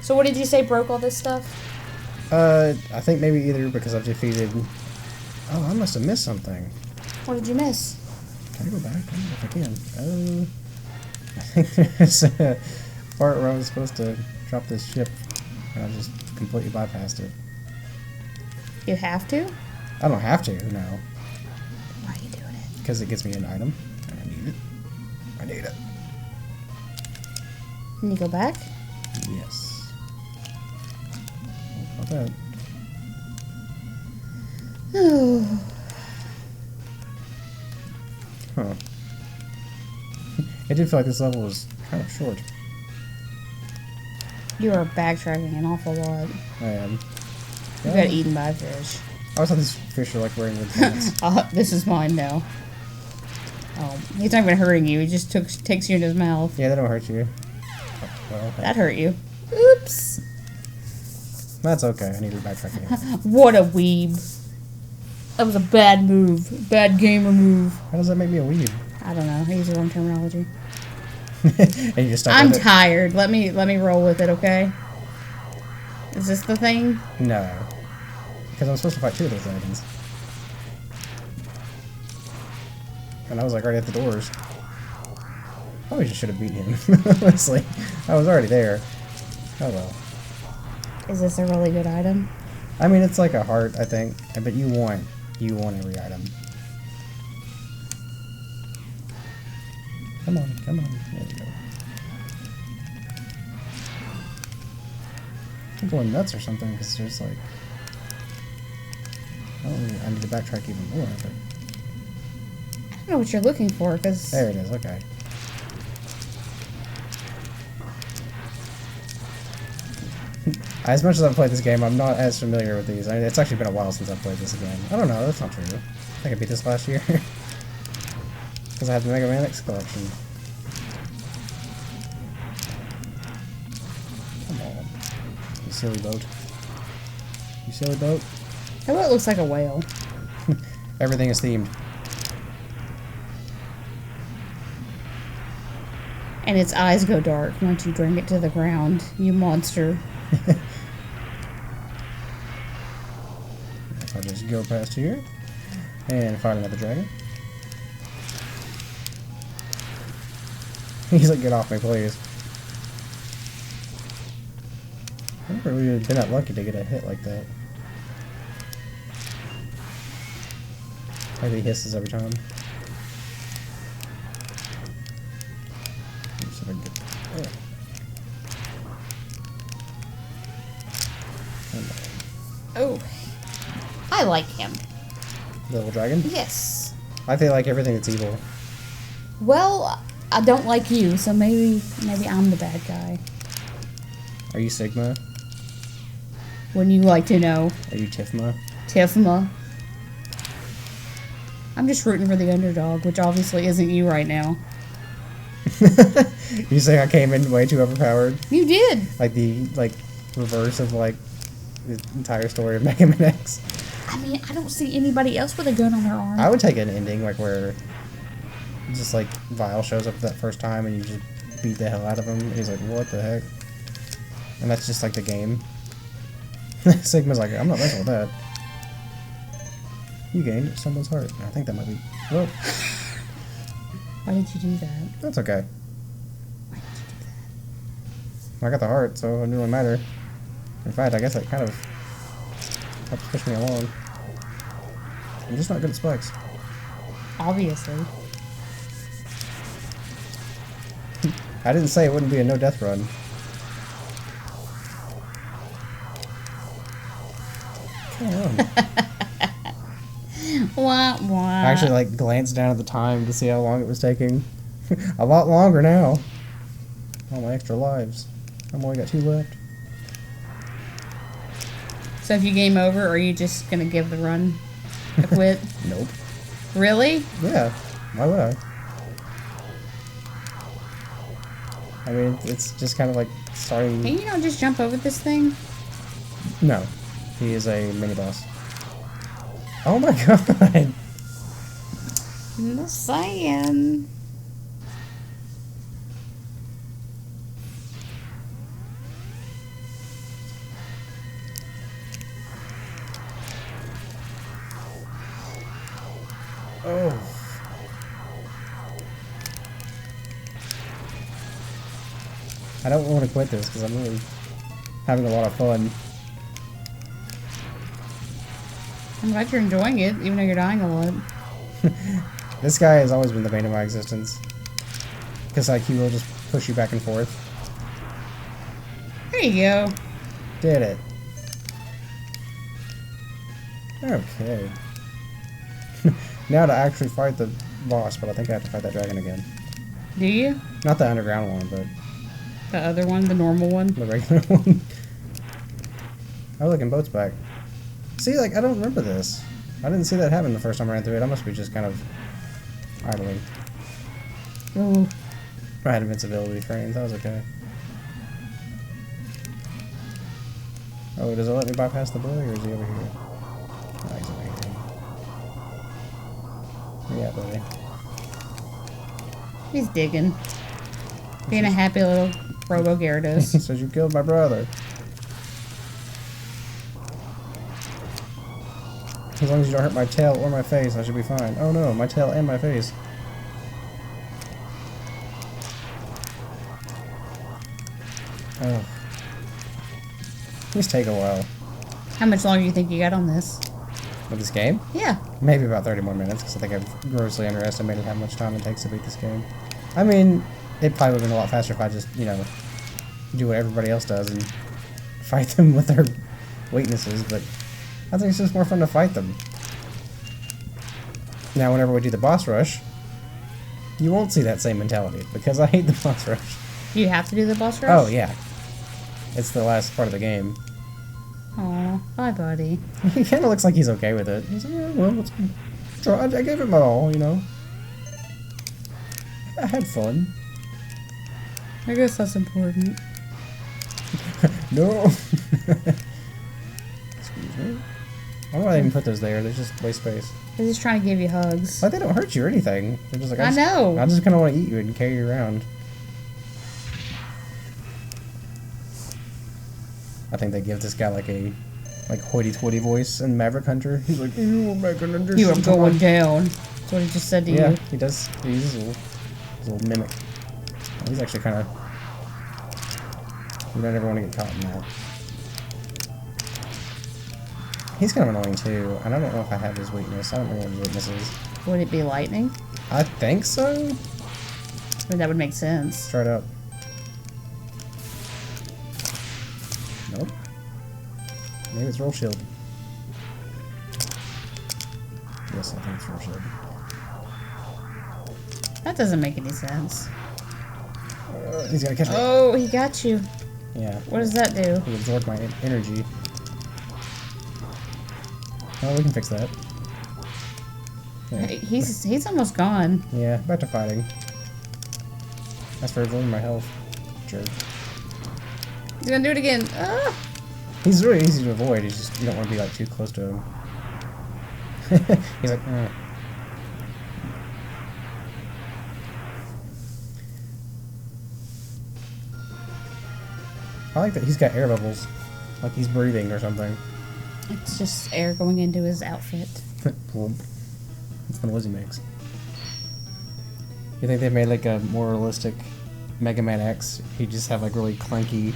So what did you say broke all this stuff?
I think maybe either because I've defeated... Oh, I must have missed something.
What did you miss?
Can I go back? I don't know if I can. I think there's a part where I was supposed to drop this ship, and I just completely bypassed it.
You have to?
I don't have to, no.
Why are you doing it?
Because it gives me an item, and I need it. I need it.
Can you go back?
Yes. Not bad.
Oh.
Huh. It did feel like this level was kind of short.
You are backtracking an awful lot.
I am.
You got eaten by a fish.
I always thought these fish are like wearing wood pants.
This is mine now. Oh, he's not even hurting you. He just takes you in his mouth.
Yeah, they don't hurt you. Oh, well,
That hurt you. Oops.
that's okay. I need to backtrack anyway.
What a weeb. That was a bad move. Bad gamer move.
How does that make me a weeb?
I don't know. I use the wrong terminology.
And you just stuck
I'm
with it?
tired. Let me roll with it, okay? Is this the thing?
No. Because I'm supposed to fight two of those dragons. And I was like right at the doors. Probably just should have beat him. Honestly. I was already there. Oh well.
Is this a really good item?
I mean, it's like a heart, I think. But you want every item. Come on, come on. There we go. I'm going nuts or something because there's like... Oh, I need to backtrack even more. But...
I don't know what you're looking for, because...
There it is, okay. As much as I've played this game, I'm not as familiar with these. I mean, it's actually been a while since I've played this again. I don't know, that's not true. I think I beat this last year. Because I had the Megaman X collection. Come on. You silly boat. You silly boat.
That boat looks like a whale.
Everything is themed.
And its eyes go dark once you bring it to the ground, you monster.
I'll just go past here and fight another dragon. He's like, get off me, please. I never really been that lucky to get a hit like that. Maybe he hisses every time. See if I can get...
Oh. I like him.
Little dragon?
Yes.
I feel like everything that's evil.
Well, I don't like you, so maybe I'm the bad guy.
Are you Sigma?
Wouldn't you like to know?
Are you Tifma?
Tifma. I'm just rooting for the underdog, which obviously isn't you right now.
You say I came in way too overpowered?
You did.
Like the reverse of like the entire story of Mega Man X.
I mean, I don't see anybody else with a gun on their arm.
I would take an ending like where just like Vile shows up that first time and you just beat the hell out of him. And he's like, what the heck? And that's just like the game. Sigma's like, I'm not messing with that. You gained someone's heart. I think that might be... Whoa.
Why did you do that?
That's okay.
Why did you do that?
I got the heart, so it doesn't really matter. In fact, I guess that kind of helps push me along. I'm just not good at spikes.
Obviously.
I didn't say it wouldn't be a no-death run. Come on.
Wah, wah.
I actually like glanced down at the time to see how long it was taking. A lot longer now. All my extra lives. I've only got 2 left.
So if you game over, are you just gonna give the run a quit?
Nope.
Really?
Yeah. Why would I? I mean, it's just kind of like starting...
Can you not just jump over this thing?
No. He is a mini-boss. Oh my god!
I'm just saying.
Oh. I don't want to quit this because I'm really having a lot of fun.
I'm glad you're enjoying it, even though you're dying a lot.
This guy has always been the bane of my existence. Because like he will just push you back and forth.
There you go.
Did it. Okay. Now to actually fight the boss, but I think I have to fight that dragon again.
Do you?
Not the underground one, but
The other one, the normal one?
the regular one. Oh look, and boat's back. See, like, I don't remember this. I didn't see that happen the first time I ran through it. I must be just kind of idling.
Ooh.
I had invincibility frames, that was okay. Oh, does it let me bypass the boy, or is he over here? Oh, he's over here. Yeah, buddy.
He's digging. Being a happy little Robo Gyarados.
Says you killed my brother. As long as you don't hurt my tail or my face, I should be fine. Oh no, my tail and my face. Oh. These take a while.
How much longer do you think you got on this?
With this game?
Yeah.
Maybe about 30 more minutes, because I think I've grossly underestimated how much time it takes to beat this game. I mean, it probably would have been a lot faster if I just, you know, do what everybody else does and fight them with their weaknesses, but I think it's just more fun to fight them. Now, whenever we do the boss rush, you won't see that same mentality, because I hate the boss rush.
Do you have to do the boss rush?
Oh, yeah. It's the last part of the game.
Aw, bye, buddy.
He kind of looks like he's okay with it. He's like, yeah, well, let's try. I gave it my all, you know. I had fun.
I guess that's important.
No. Excuse me. Why do I even put those there? They're just waste space.
They're just trying to give you hugs.
Like, they don't hurt you or anything. They're just like,
I know.
I just kind of want to eat you and carry you around. I think they give this guy like a hoity-toity voice in Maverick Hunter. He's like, you are making a
You are going down. That's what he just said to
Yeah,
you.
he does. He uses his little mimic. Oh, he's actually kind of... You don't ever want to get caught in that. He's kind of annoying too, and I don't know if I have his weakness. I don't know what his weakness is.
Would it be lightning?
I think so.
I mean, that would make sense.
Try it out. Nope. Maybe it's roll shield. Yes, I think it's roll shield.
That doesn't make any sense.
He's gonna catch me.
Oh, he got you.
Yeah.
What does that do?
He absorbed my energy. Oh, we can fix that. Yeah.
Hey, he's almost gone.
Yeah, back to fighting. That's for absorbing my health. Jerk.
He's gonna do it again. Ah!
He's really easy to avoid. He's just, you don't want to be like too close to him. He's like, I like that he's got air bubbles. Like he's breathing or something.
It's just air going into his outfit.
Plump. That's the noise he makes. You think they made like a more realistic Mega Man X? He'd just have like really clunky,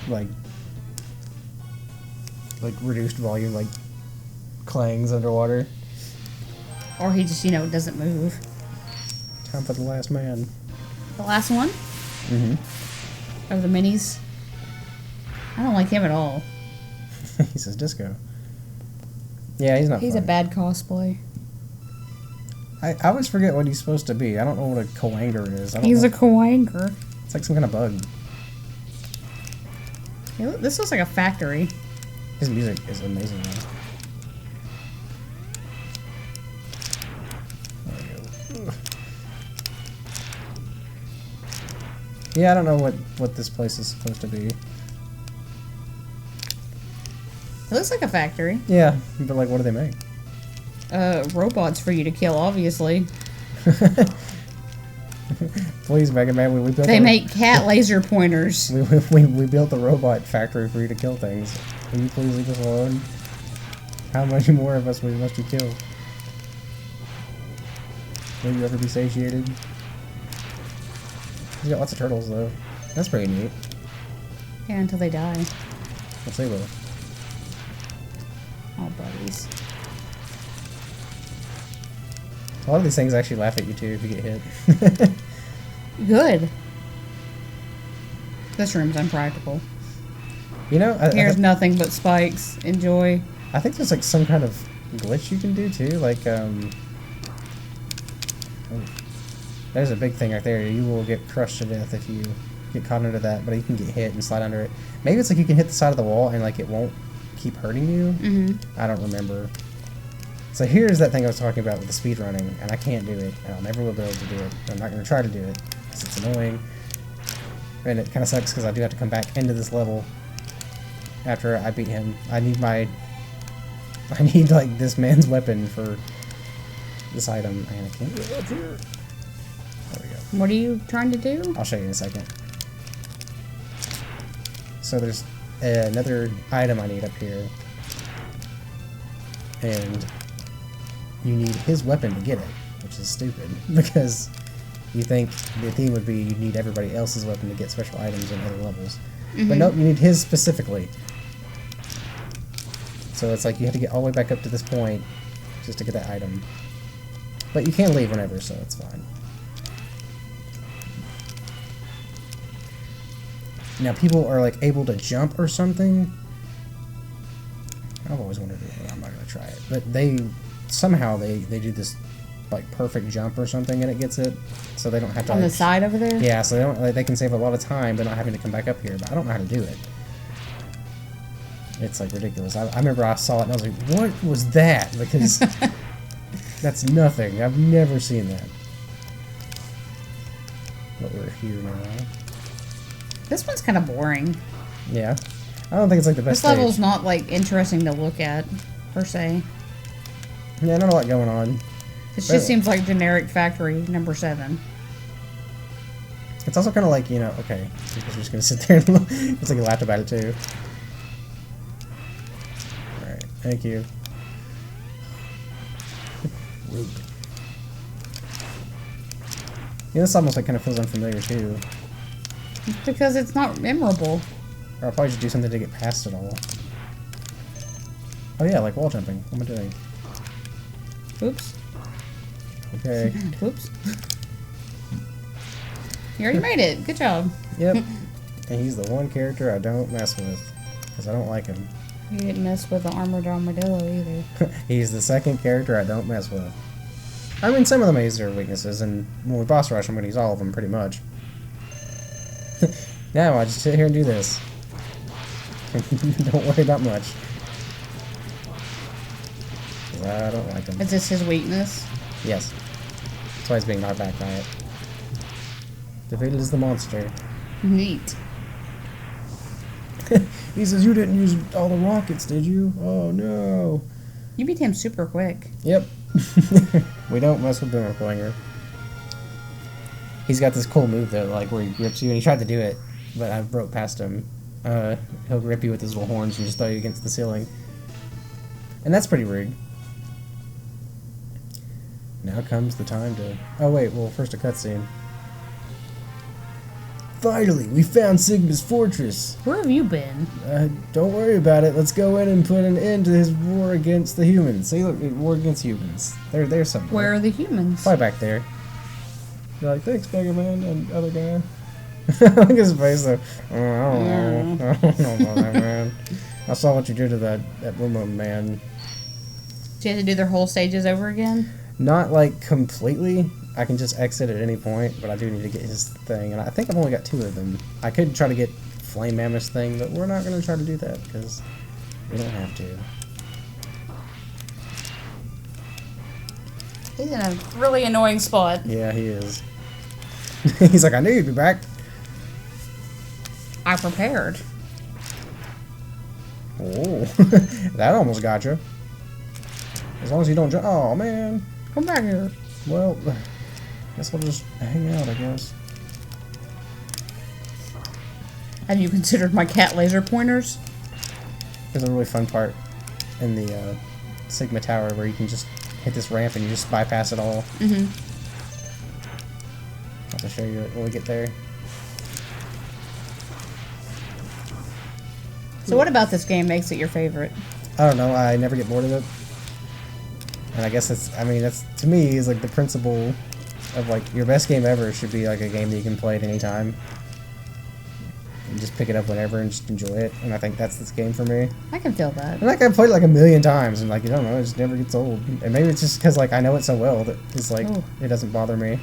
like reduced volume, like clangs underwater.
Or he just, doesn't move.
Time for the last man.
The last one?
Mm-hmm.
Of the minis? I don't like him at all.
He says disco. Yeah, he's not
He's
fun.
a bad cosplay.
I always forget what he's supposed to be. I don't know what a Koanger is.
He's a Koanger.
It's like some kind of bug.
This looks like a factory.
His music is amazing, though. There we go. Yeah, I don't know what this place is supposed to be.
It looks like a factory.
Yeah, but like, what do they make?
Robots for you to kill, obviously.
Please, Mega Man, we built.
They make cat laser pointers.
We built a robot factory for you to kill things. Will you please leave us alone? How much more of us must you kill? Will you ever be satiated? He's got lots of turtles, though. That's pretty neat.
Yeah, until they die.
Let's see, will.
Oh, buddies.
A lot of these things actually laugh at you, too, if you get hit.
Good. This room's unpractical.
You know,
Here's nothing but spikes. Enjoy.
I think there's like some kind of glitch you can do too. Like, there's a big thing right there. You will get crushed to death if you get caught under that, but you can get hit and slide under it. Maybe it's like you can hit the side of the wall and like it won't keep hurting you.
Mm-hmm.
I don't remember. So here's that thing I was talking about with the speed running, and I can't do it. And I'll never will be able to do it. I'm not going to try to do it because it's annoying. And it kind of sucks because I do have to come back into this level after I beat him. I need like this man's weapon for this item, and I can't get up here. There we go.
What are you trying to do?
I'll show you in a second. So there's another item I need up here, and you need his weapon to get it, which is stupid because you think the theme would be you need everybody else's weapon to get special items in other levels.
Mm-hmm.
But nope, you need his specifically. So it's like you have to get all the way back up to this point just to get that item. But you can leave whenever, so it's fine. Now people are like able to jump or something. I've always wanted to do it. I'm not gonna try it. But they somehow they do this like perfect jump or something and it gets it. So they don't have to
On the
like,
side over there?
yeah, so they don't they can save a lot of time but not having to come back up here, but I don't know how to do it. It's like ridiculous. I remember I saw it and I was like, what was that? Because that's nothing. I've never seen that. But we're here now.
This one's kind of boring.
Yeah. I don't think it's like the best
This level's
stage.
not like interesting to look at, per se.
Yeah, not a lot going on.
It just seems like generic factory number 7.
It's also kind of like, you know, okay, because you're just going to sit there and look. It's like you laughed about it too. Alright, thank you. Rude. Yeah, this almost like kind of feels unfamiliar too.
Because it's not memorable.
Or I'll probably just do something to get past it all. Oh yeah, like wall jumping. What am I doing?
Oops.
Okay.
Whoops. You already made it. Good job.
Yep. And he's the one character I don't mess with. Because I don't like him.
You didn't mess with the armored armadillo either.
He's the second character I don't mess with. I mean, some of them use their weaknesses, and when we boss rush, I'm going to use all of them, pretty much. Now, I just sit here and do this. Don't worry about much. 'Cause I don't like him.
Is this his weakness?
Yes. That's why he's being knocked back by it. Defeated is the monster.
Neat.
He says, you didn't use all the rockets, did you? Oh, no.
You beat him super quick.
Yep. We don't mess with Boomer Clinger. He's got this cool move though, like where he grips you, and he tried to do it, but I broke past him. He'll grip you with his little horns and just throw you against the ceiling. And that's pretty rude. Now comes the time to... Oh wait, well first a cutscene. Finally, we found Sigma's fortress.
Where have you been?
Don't worry about it. Let's go in and put an end to his war against the humans. See, look, war against humans. They're there somewhere.
Where are the humans?
Probably back there. You're like, thanks, Megaman, and other guy. Look at his face, though. Oh, I don't know. I don't know about that, man. I saw what you did to that woman, man.
Do you have to do their whole stages over again?
Not, like, completely. I can just exit at any point, but I do need to get his thing. And I think I've only got 2 of them. I could try to get Flame Mammoth's thing, but we're not going to try to do that, because we don't have to.
He's in a really annoying spot.
Yeah, he is. He's like, I knew you'd be back.
I prepared.
Oh, that almost got you. As long as you don't jump. Oh, man.
Come back here.
Well, guess we'll just hang out, I guess.
Have you considered my cat laser pointers?
There's a really fun part in the Sigma Tower where you can just hit this ramp and you just bypass it all.
Mm-hmm.
I'll show you it when we get there.
So what about this game makes it your favorite?
I don't know, I never get bored of it. And I guess that's, I mean, that's, to me, is like the principle of like, your best game ever should be like a game that you can play at any time. And just pick it up whenever and just enjoy it. And I think that's this game for me.
I can feel that.
And like, I've played it like a million times and like, I don't know, it just never gets old. And maybe it's just because like, I know it so well that it's like,
Ooh.
it doesn't bother me.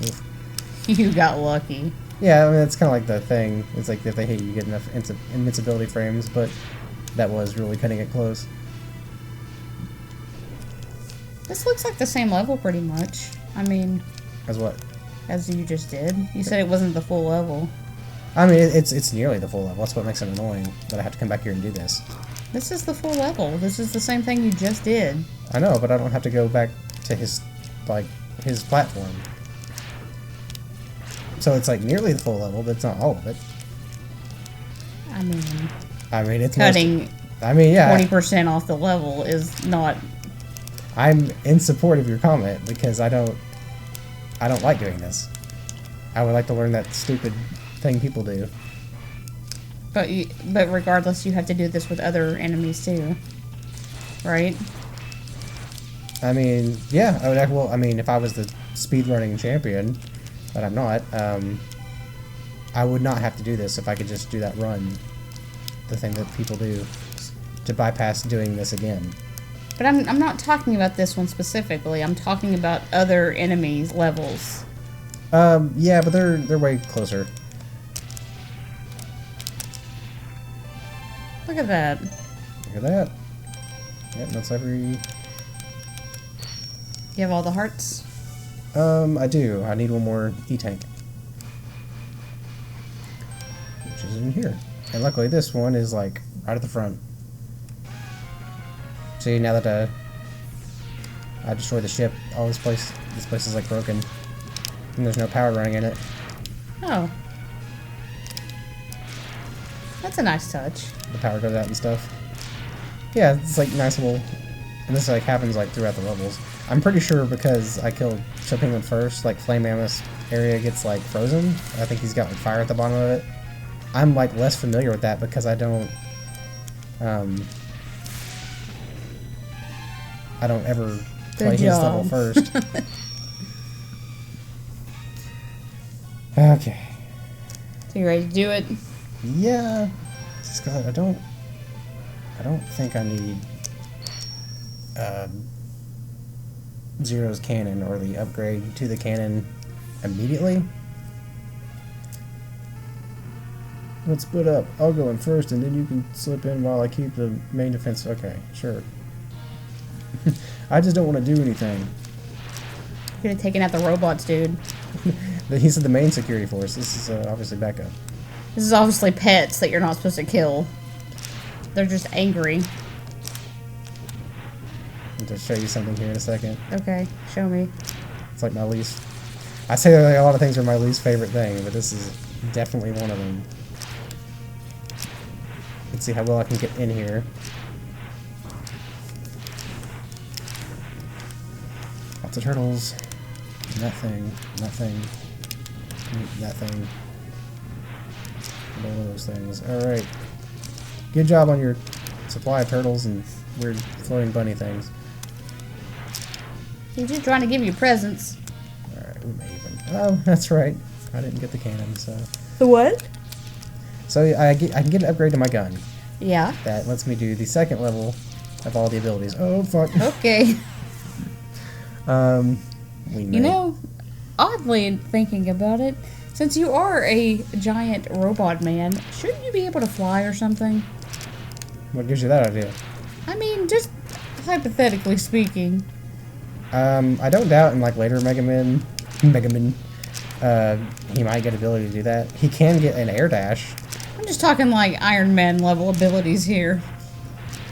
Oof.
You got lucky.
Yeah, I mean, that's kind of like the thing. It's like if they hit you, you get enough invincibility frames, but that was really cutting it close.
This looks like the same level pretty much. I mean...
As what?
As you just did. You said it wasn't the full level.
I mean, it's nearly the full level. That's what makes it annoying, that I have to come back here and do this.
This is the full level. This is the same thing you just did.
I know, but I don't have to go back to his, like, his platform. So it's like nearly the full level, but it's not all of it.
I mean,
It's
cutting
I mean, yeah.
20% off the level is not...
I'm in support of your comment because I don't like doing this. I would like to learn that stupid thing people do.
But regardless, you have to do this with other enemies too, right?
I mean, yeah. I mean, if I was the speedrunning champion, but I'm not, I would not have to do this if I could just do that run. The thing that people do to bypass doing this again.
But I'm not talking about this one specifically. I'm talking about other enemies levels.
Yeah, but they're way closer.
Look at that.
Look at that. Yep, that's every...
You have all the hearts?
I do. I need one more E-tank. Which is in here. And luckily this one is like right at the front. See, now that I destroyed the ship, this place is like broken. And there's no power running in it.
Oh. That's a nice touch.
The power goes out and stuff. Yeah, it's like nice little... And this like happens like throughout the levels. I'm pretty sure because I killed Show Penguin first, like Flame Mammoth's area gets like frozen. I think he's got like fire at the bottom of it. I'm like less familiar with that because I don't ever play his level first. Okay.
So you ready to do it?
Yeah. Just 'cause I don't think I need Zero's cannon or the upgrade to the cannon immediately. Let's split up. I'll go in first and then you can slip in while I keep the main defense. Okay, sure. I just don't want to do anything.
You could have taken out the robots, dude.
He said the main security force. This is obviously backup.
This is obviously pets that you're not supposed to kill. They're just angry.
I'm going to show you something here in a second.
Okay, show me.
It's like my least... I say that like a lot of things are my least favorite thing, but this is definitely one of them. Let's see how well I can get in here. Lots of turtles. Nothing. Nothing. Nothing. All of those things. Alright. Good job on your supply of turtles and weird floating bunny things.
He's just trying to give you presents.
Alright, we may even... Oh, that's right. I didn't get the cannon, so...
The what?
So I can get an upgrade to my gun.
Yeah.
That lets me do the second level of all the abilities. Oh, fuck.
Okay.
We may.
You know, oddly thinking about it, since you are a giant robot man, shouldn't you be able to fly or something?
What gives you that idea?
I mean, just hypothetically speaking.
I don't doubt in like later Megaman, he might get ability to do that. He can get an air dash.
I'm just talking like Iron Man level abilities here.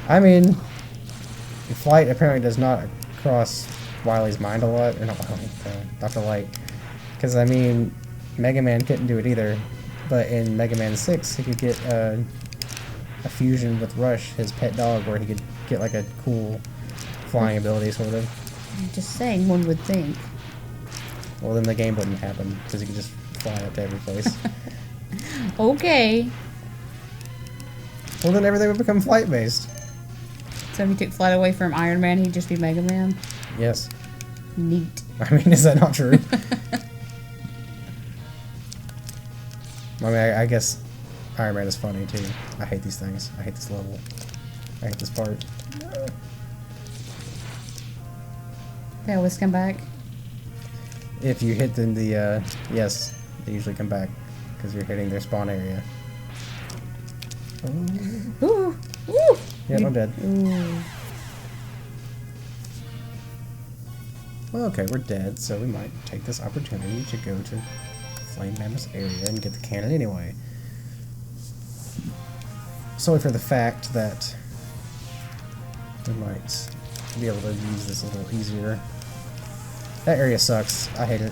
I mean, flight apparently does not cross Wily's mind a lot, or not Wily, Dr. Light. Because I mean, Mega Man couldn't do it either, but in Mega Man 6 he could get a fusion with Rush, his pet dog, where he could get like a cool flying ability, sort of.
I'm just saying, one would think.
Well, then the game wouldn't happen, because he could just fly up to every place.
Okay.
Well, then everything would become flight-based.
So if you took flight away from Iron Man, he'd just be Mega Man?
Yes.
Neat.
I mean, is that not true? I mean, I guess Iron Man is funny, too. I hate these things. I hate this level. I hate this part.
They always come back.
If you hit them, yes, they usually come back, because you're hitting their spawn area. Oh.
Ooh! Ooh!
Yep, I'm dead.
Ooh.
Well, okay, we're dead, so we might take this opportunity to go to Flame Mammoth's area and get the cannon anyway. Solely for the fact that we might be able to use this a little easier. That area sucks. I hate it.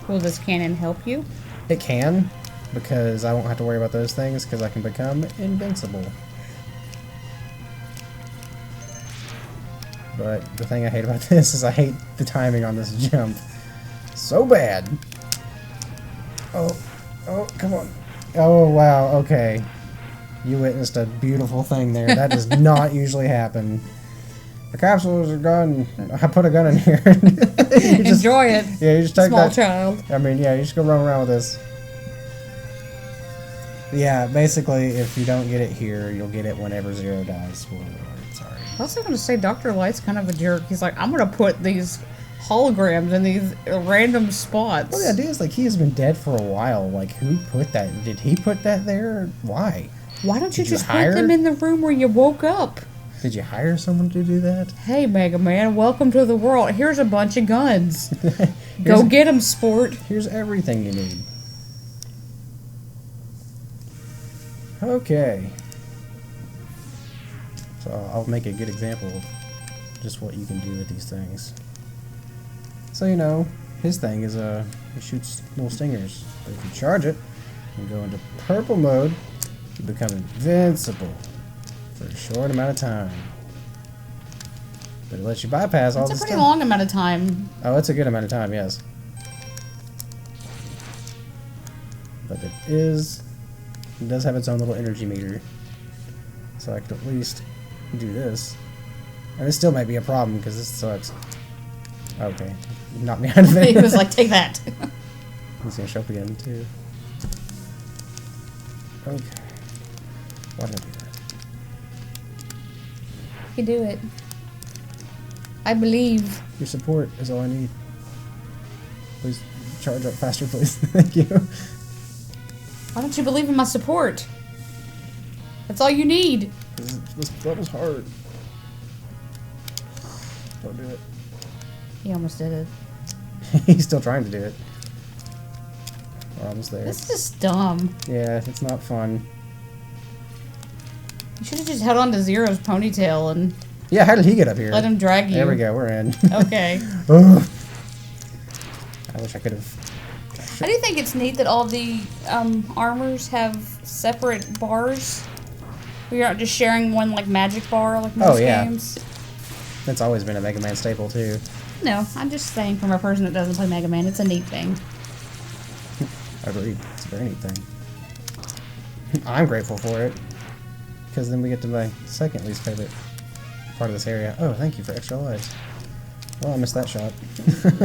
Will this cannon help you?
It can, because I won't have to worry about those things, because I can become invincible. But the thing I hate about this is I hate the timing on this jump so bad. Oh, come on. Oh, wow, okay. You witnessed a beautiful thing there. That does not usually happen. The capsules are gone. I put a gun in here.
Enjoy it.
Yeah, you just take
Small
that.
child.
I mean, yeah, you just go run around with this. Yeah, basically, if you don't get it here, you'll get it whenever Zero dies. Spoiler alert, sorry.
I was also going to say Dr. Light's kind of a jerk. He's like, I'm going to put these holograms in these random spots.
Well, the idea is, like, he has been dead for a while. Like, who put that? Did he put that there? Why?
Why don't you
Did you
just
hire?
put them in the room where you woke up?
Did you hire someone to do that?
Hey, Mega Man, welcome to the world. Here's a bunch of guns. Go get them, sport.
Here's everything you need. Okay. So I'll make a good example of just what you can do with these things. So, you know, his thing is he shoots little stingers. But if you charge it and go into purple mode, you become invincible for a short amount of time. But it lets you bypass all
It's
this
a pretty
stuff.
long amount of time.
Oh, it's a good amount of time, yes. But it does have its own little energy meter. So I could at least do this. And this still might be a problem because this sucks. Okay. Knock me out of it.
He was like, take that.
He's gonna show up again too. Okay. Why did I do that?
You can do it. I believe.
Your support is all I need. Please charge up faster, please. Thank you.
Why don't you believe in my support? That's all you need.
This level's hard. Don't do it.
He almost did it.
He's still trying to do it. We're almost there.
This is just dumb.
Yeah, it's not fun.
You should have just held on to Zero's ponytail and
Yeah, how did he get up here?
let him drag you.
There we go, we're in.
Okay.
Ugh. I wish I could have.
I do think it's neat that all the armors have separate bars. We aren't just sharing one like magic bar like most games.
That's always been a Mega Man staple, too.
No, I'm just saying from a person that doesn't play Mega Man, it's a neat thing.
Agreed. It's a very neat thing. I'm grateful for it. Because then we get to my second least favorite part of this area. Oh, thank you for extra lives. Well, I missed that shot.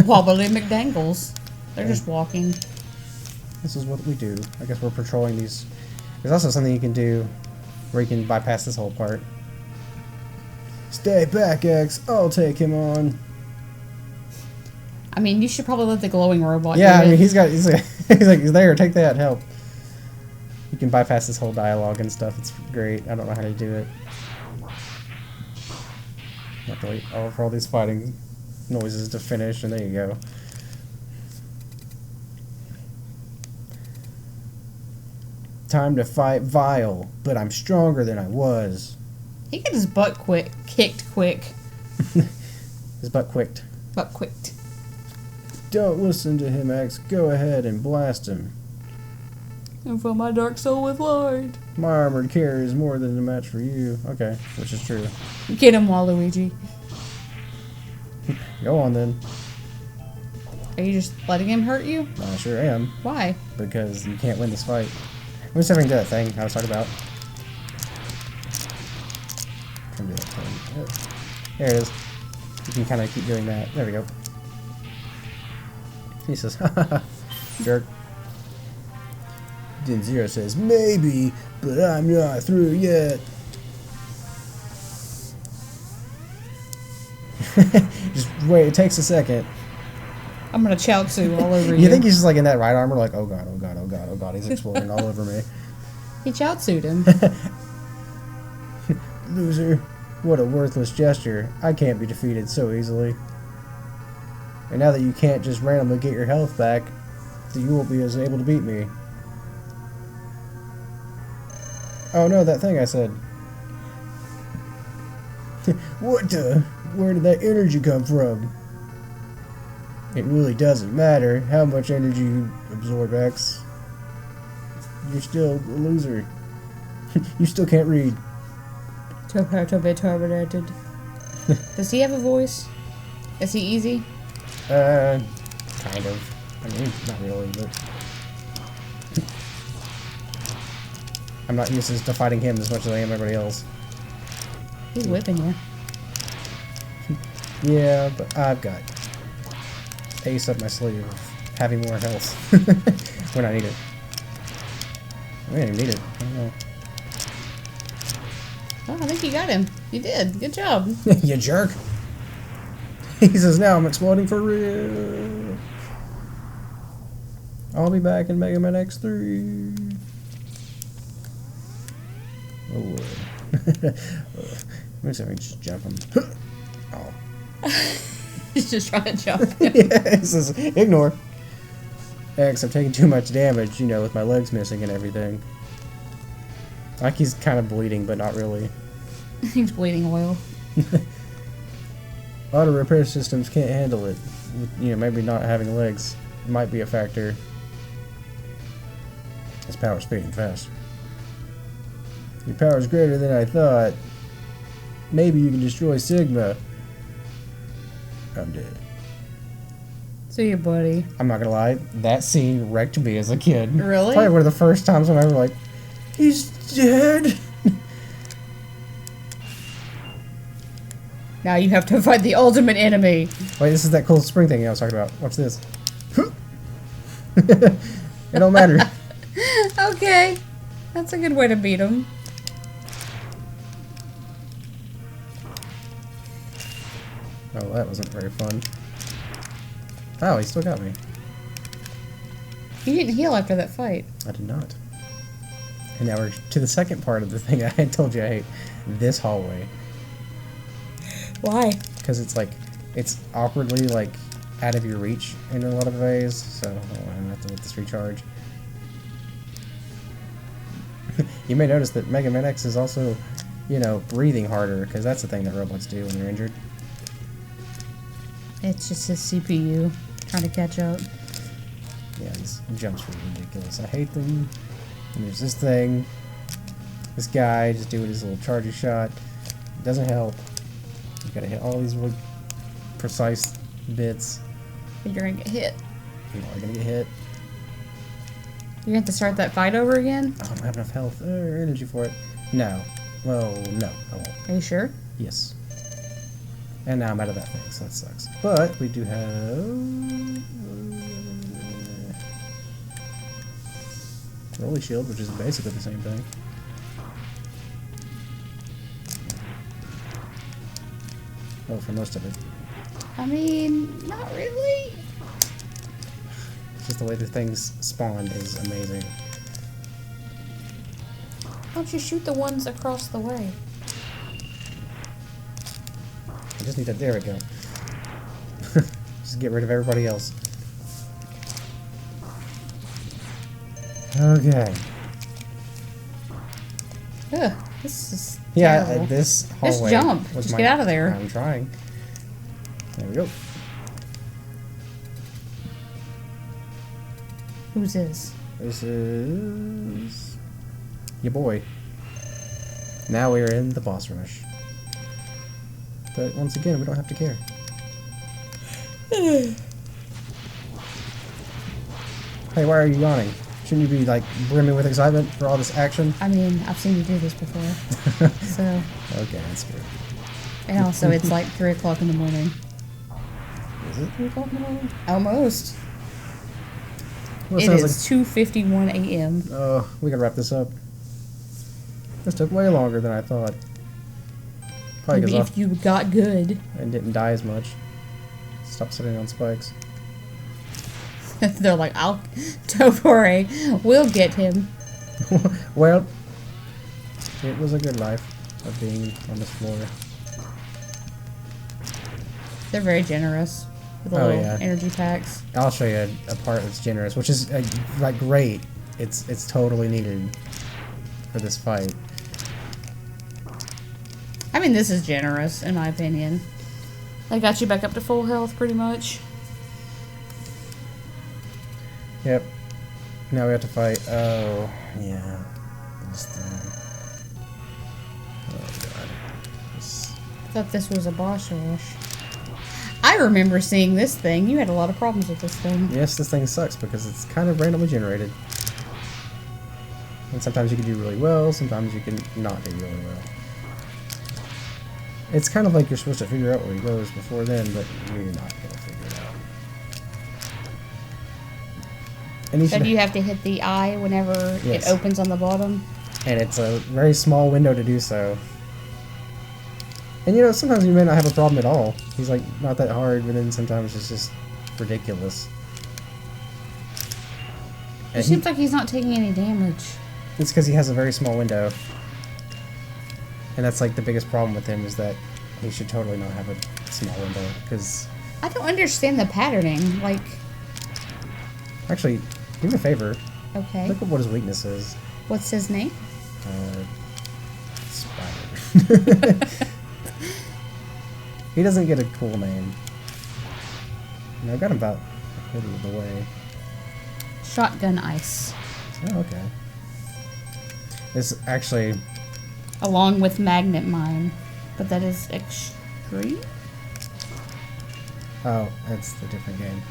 Wobbly McDangles. They're just walking.
This is what we do. I guess we're patrolling these. There's also something you can do where you can bypass this whole part. Stay back, X. I'll take him on.
I mean, you should probably let the glowing robot
Yeah,
do
I mean,
it.
he's like, he's there. Take that. Help. You can bypass this whole dialogue and stuff. It's great. I don't know how to do it. You have to wait for all these fighting noises to finish, and there you go. Time to fight Vile, but I'm stronger than I was.
He got his butt kicked quick.
His butt quicked.
Butt quicked.
Don't listen to him, X. Go ahead and blast him.
And fill my dark soul with light.
My armored carry is more than a match for you. Okay, which is true.
Get him, Waluigi.
Go on then.
Are you just letting him hurt you?
I sure am.
Why?
Because you can't win this fight. Let me see if I can do that thing I was talking about. Trying to do that thing. There it is. You can kind of keep doing that. There we go. He says, ha ha ha, jerk. Then Zero says, maybe, but I'm not through yet. Just wait, it takes a second.
I'm gonna Chaozu all over you.
You think he's just like in that right armor, like, oh god, oh god, oh god, oh god, he's exploding all over me.
He Chaozu'd him.
Loser. What a worthless gesture. I can't be defeated so easily. And now that you can't just randomly get your health back, you won't be as able to beat me. Oh no, that thing I said. What the? Where did that energy come from? It really doesn't matter how much energy you absorb, X. You're still a loser. You still can't read.
Does he have a voice? Is he easy?
Kind of. I mean, not really, but... I'm not used to fighting him as much as I am everybody else.
He's whipping you.
Yeah, but I've got ace up my sleeve of having more health when I need it. I don't even need it. I don't know.
Oh, I think you got him. You did. Good job.
You jerk. He says, now I'm exploding for real. I'll be back in Mega Man X3. Oh, let me see if I can just jump him. Oh.
He's just trying to jump.
Yeah, he says, ignore. X, I'm taking too much damage, you know, with my legs missing and everything. Like he's kind of bleeding, but not really.
He's bleeding oil.
Auto repair systems can't handle it. You know, maybe not having legs might be a factor. His power's speeding fast. Your power's greater than I thought. Maybe you can destroy Sigma. I'm dead.
See you, buddy.
I'm not gonna lie, that scene wrecked me as a kid.
Really?
Probably one of the first times when I was like, he's dead.
Now you have to fight the ultimate enemy.
Wait, this is that cool spring thing I was talking about. Watch this. It don't matter.
Okay. That's a good way to beat him.
Oh, that wasn't very fun. Oh, he still got me.
You didn't heal after that fight.
I did not. And now we're to the second part of the thing I had told you I hate. This hallway.
Why?
Because it's like, it's awkwardly like out of your reach in a lot of ways. So, hold on, I'm gonna have to let this recharge. You may notice that Mega Man X is also, you know, breathing harder, because that's the thing that robots do when they're injured.
It's just his CPU trying to catch up.
Yeah, these jumps are ridiculous. I hate them. And there's this thing. This guy just doing his little charger shot. It doesn't help. gotta hit all these really precise bits.
But you're gonna get hit.
You are gonna get hit.
You have to start that fight over again?
Oh, I don't have enough health or energy for it. No. Well, no, I won't.
Are you sure?
Yes. And now I'm out of that thing, so that sucks. But we do have... Rolly Shield, which is basically the same thing. Oh, for most of it.
I mean, not really.
It's just the way the things spawn is amazing.
Why don't you shoot the ones across the way?
I just need to... There we go. Just get rid of everybody else. Okay.
Ugh, this is
Yeah,
terrible.
this hallway...
Just jump.
was
Just get out of there.
I'm trying. There we go.
Who's this?
This is... your boy. Now we're in the boss rush. But once again, we don't have to care. Hey, why are you yawning? Shouldn't you be, like, brimming with excitement for all this action?
I mean, I've seen you do this before. So,
Okay, that's good.
and also it's like 3 o'clock in the morning.
Is it 3 o'clock in the morning?
Almost.
Well,
It
sounds
is 2:51 a.m.
like... Oh, we can wrap this up. This took way longer than I thought. Probably
Maybe
because
if you got good.
and didn't die as much. Stop sitting on spikes.
They're like, don't worry, we'll get him.
Well, it was a good life of being on this floor.
They're very generous with the
Oh,
little
yeah.
energy packs.
I'll show you a part that's generous, which is like great. It's totally needed for this fight.
I mean, this is generous, in my opinion. They got you back up to full health, pretty much.
Yep. Now we have to fight. Oh, yeah. This thing. Oh god. This...
I thought this was a boss rush. I remember seeing this thing. You had a lot of problems with this thing.
Yes, this thing sucks because it's kind of randomly generated. And sometimes you can do really well, sometimes you can not do really well. It's kind of like you're supposed to figure out where he goes before then, but you're not going to figure it out. And you
So
should-
do you have to hit the eye whenever
Yes.
it opens on the bottom?
and it's a very small window to do so. And you know, sometimes you may not have a problem at all. He's like not that hard, but then sometimes it's just ridiculous.
It
And
seems like he's not taking any damage.
it's because he has a very small window. And that's like the biggest problem with him, is that he should totally not have a small window. Because
I don't understand the patterning. Like,
actually, do me a favor.
okay,
Look at what his weakness is.
what's his name?
Spider. He doesn't get a cool name. And I got him about a quarter of the way.
Shotgun Ice.
Oh, okay. This actually...
Along with Magnet Mine. But that is extreme?
Oh, that's the different game.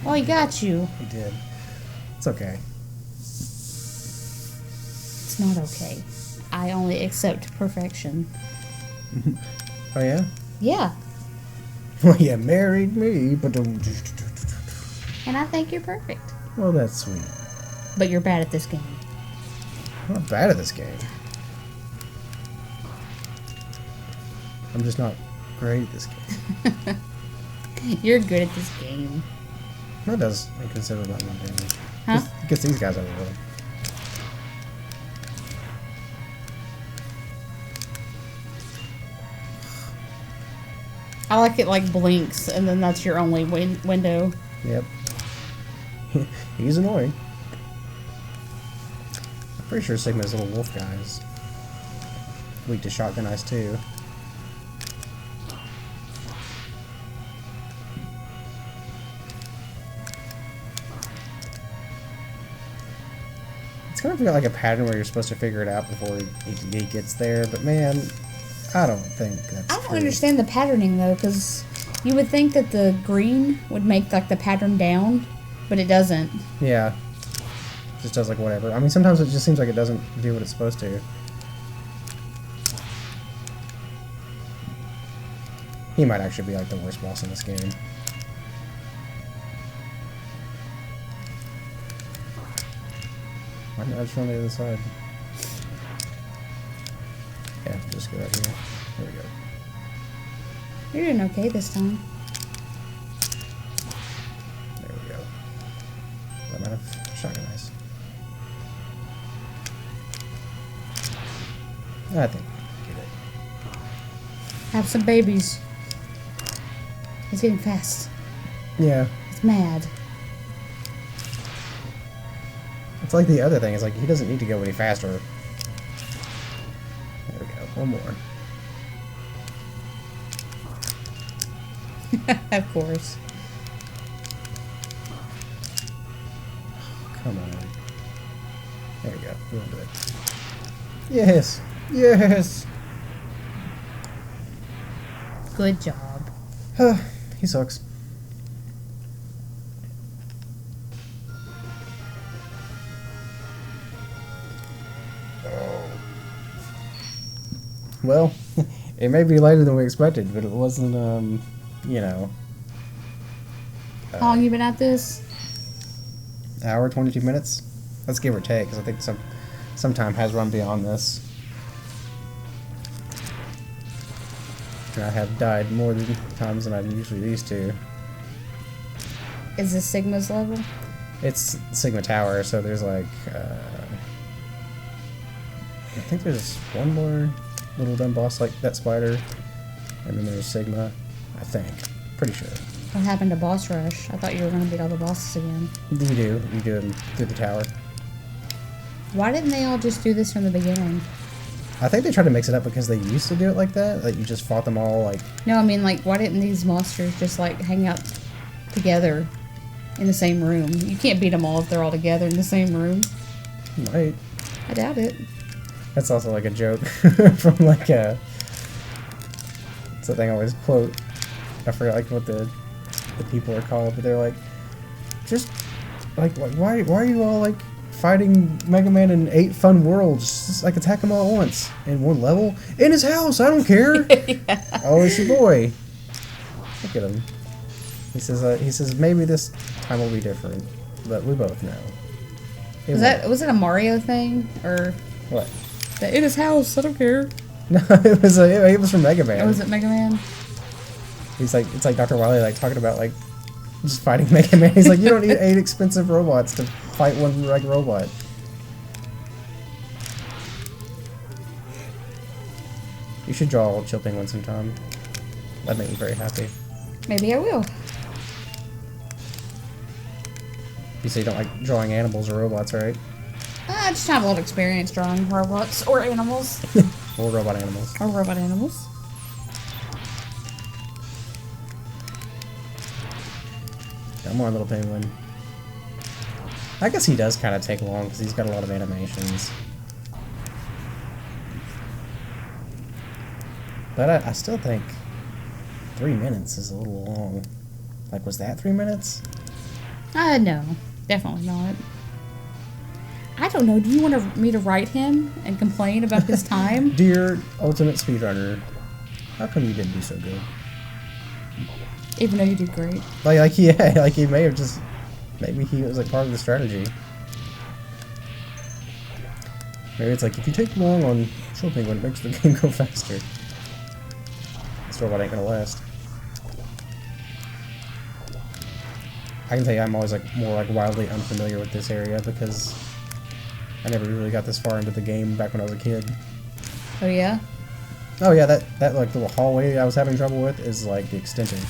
Oh, he got you.
He did. It's okay.
It's not okay. I only accept perfection.
Oh, yeah?
Yeah.
Well, you married me, but...
And I think you're perfect.
Well, that's sweet.
But you're bad at this game.
I'm not bad at this game. I'm just not great at this game.
You're good at this game.
That does a considerable amount of damage.
Huh?
Gets these guys out of the way.
I like it like blinks and then that's your only window.
Yep. He's annoying. I'm pretty sure Sigma's little wolf guys weak to shotgun ice too. It's trying to figure out like a pattern where you're supposed to figure it out before he gets there, but man, I don't think that's
I don't
true.
understand the patterning though, because you would think that the green would make like the pattern down, but it doesn't.
Yeah. Just does like whatever. I mean, sometimes it just seems like it doesn't do what it's supposed to. He might actually be like the worst boss in this game. Why did I just run to the other side? Yeah, just go right here. There we go.
You're doing okay this time.
There we go. I'm out of shotgun ice. I think get it.
Have some babies. He's getting fast.
Yeah.
He's mad.
It's like the other thing. It's like he doesn't need to go any faster. There we go. One more.
Of course.
Come on. There we go. We'll do it. Yes. Yes.
Good job.
He sucks. Well, it may be later than we expected, but it wasn't, you know...
How long you been at this?
Hour, 22 minutes? Let's give or take, because I think some time has run beyond this. And I have died more times than I'm usually used to.
Is this Sigma's level?
It's Sigma Tower, so there's like, I think there's one more little dumb boss like that spider, and then there's Sigma, I think. Pretty sure.
What happened to Boss Rush? I thought you were going to beat all the bosses again.
You do them through the tower.
Why didn't they all just do this from the beginning?
I think they tried to mix it up because they used to do it like that. Like, you just fought them all, like...
No, I mean, like, why didn't these monsters just, like, hang out together in the same room? You can't beat them all if they're all together in the same room.
Right.
I doubt it.
That's also, like, a joke from, like, a... It's the thing I always quote. I forget, like, what the people are called, but they're like... Just... Like why are you all, like... fighting Mega Man in 8 fun worlds, just like attack them all at once in one level in his house. I don't care.
Yeah.
Oh, it's your boy. Look at him. He says maybe this time will be different, but we both know.
Was it a Mario thing or
what?
In his house? I don't care.
No, it was from Mega Man.
Oh, was it Mega Man?
He's like, it's like Dr. Wily like talking about like just fighting Mega Man. He's like, you don't need 8 expensive robots to fight one like robot. You should draw Chill Penguin sometime. That'd make me very happy.
Maybe I will.
You say you don't like drawing animals or robots, right?
I just have a lot of experience drawing robots or animals.
Or robot animals.
Or robot animals.
Come on, little penguin. I guess he does kind of take long because he's got a lot of animations. But I still think 3 minutes is a little long. Like, was that 3 minutes?
No. Definitely not. I don't know. Do you want me to write him and complain about his time?
Dear Ultimate Speedrunner, how come you didn't do so good?
Even though you did great.
Yeah, like he may have just... Maybe he was like part of the strategy. Maybe it's like, if you take long on Chill Penguin, it makes the game go faster. This robot ain't gonna last. I can tell you I'm always like more like wildly unfamiliar with this area because I never really got this far into the game back when I was a kid.
Oh yeah?
Oh yeah, that like little hallway I was having trouble with is like the extent of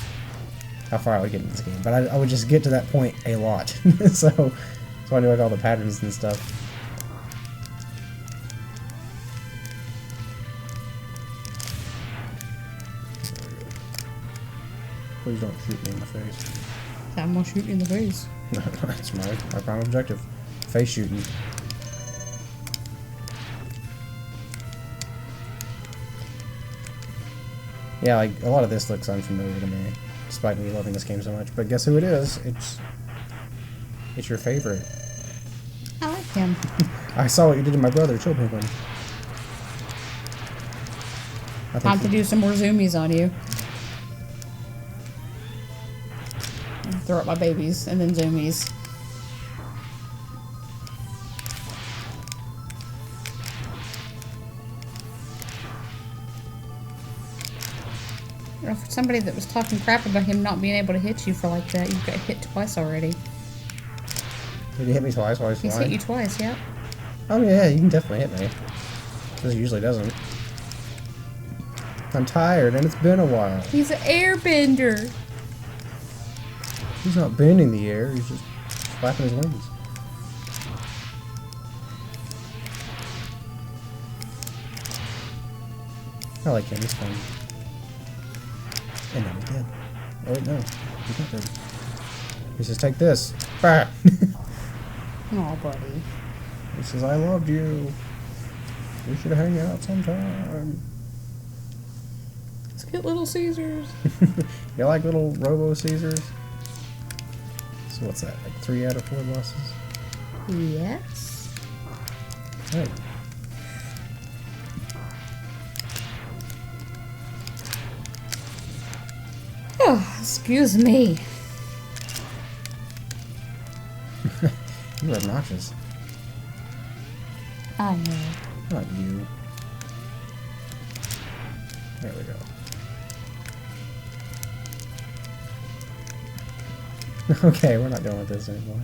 how far I would get in this game. But I would just get to that point a lot. so I knew like all the patterns and stuff. Please don't shoot me in the face.
I'm gonna shoot you in the face.
That's my prime objective. Face shooting. Yeah, like, a lot of this looks unfamiliar to me, despite me loving this game so much. But guess who it is? It's your favorite.
I like him.
I saw what you did to my brother, Chill Penguin.
Time to do some more zoomies on you. Throw up my babies and then zoomies. For somebody that was talking crap about him not being able to hit you for like that, you got hit twice already.
Did he hit me twice while I was
He's
flying?
hit you twice, yeah.
Oh yeah, you can definitely hit me. Because he usually doesn't. I'm tired and it's been a while.
He's an airbender.
He's not bending the air, he's just flapping his wings. I like him, he's fun. And now he's dead. Oh wait, no. He's not dead. He says, take this. Bah!
Oh, buddy.
He says, I loved you. We should hang out sometime.
Let's get Little Caesars.
You like little Robo Caesars? So what's that, like 3 out of 4 bosses?
Yes.
Right.
Oh, excuse me.
You're obnoxious.
I know.
Not you. There we go. Okay, we're not dealing with this anymore.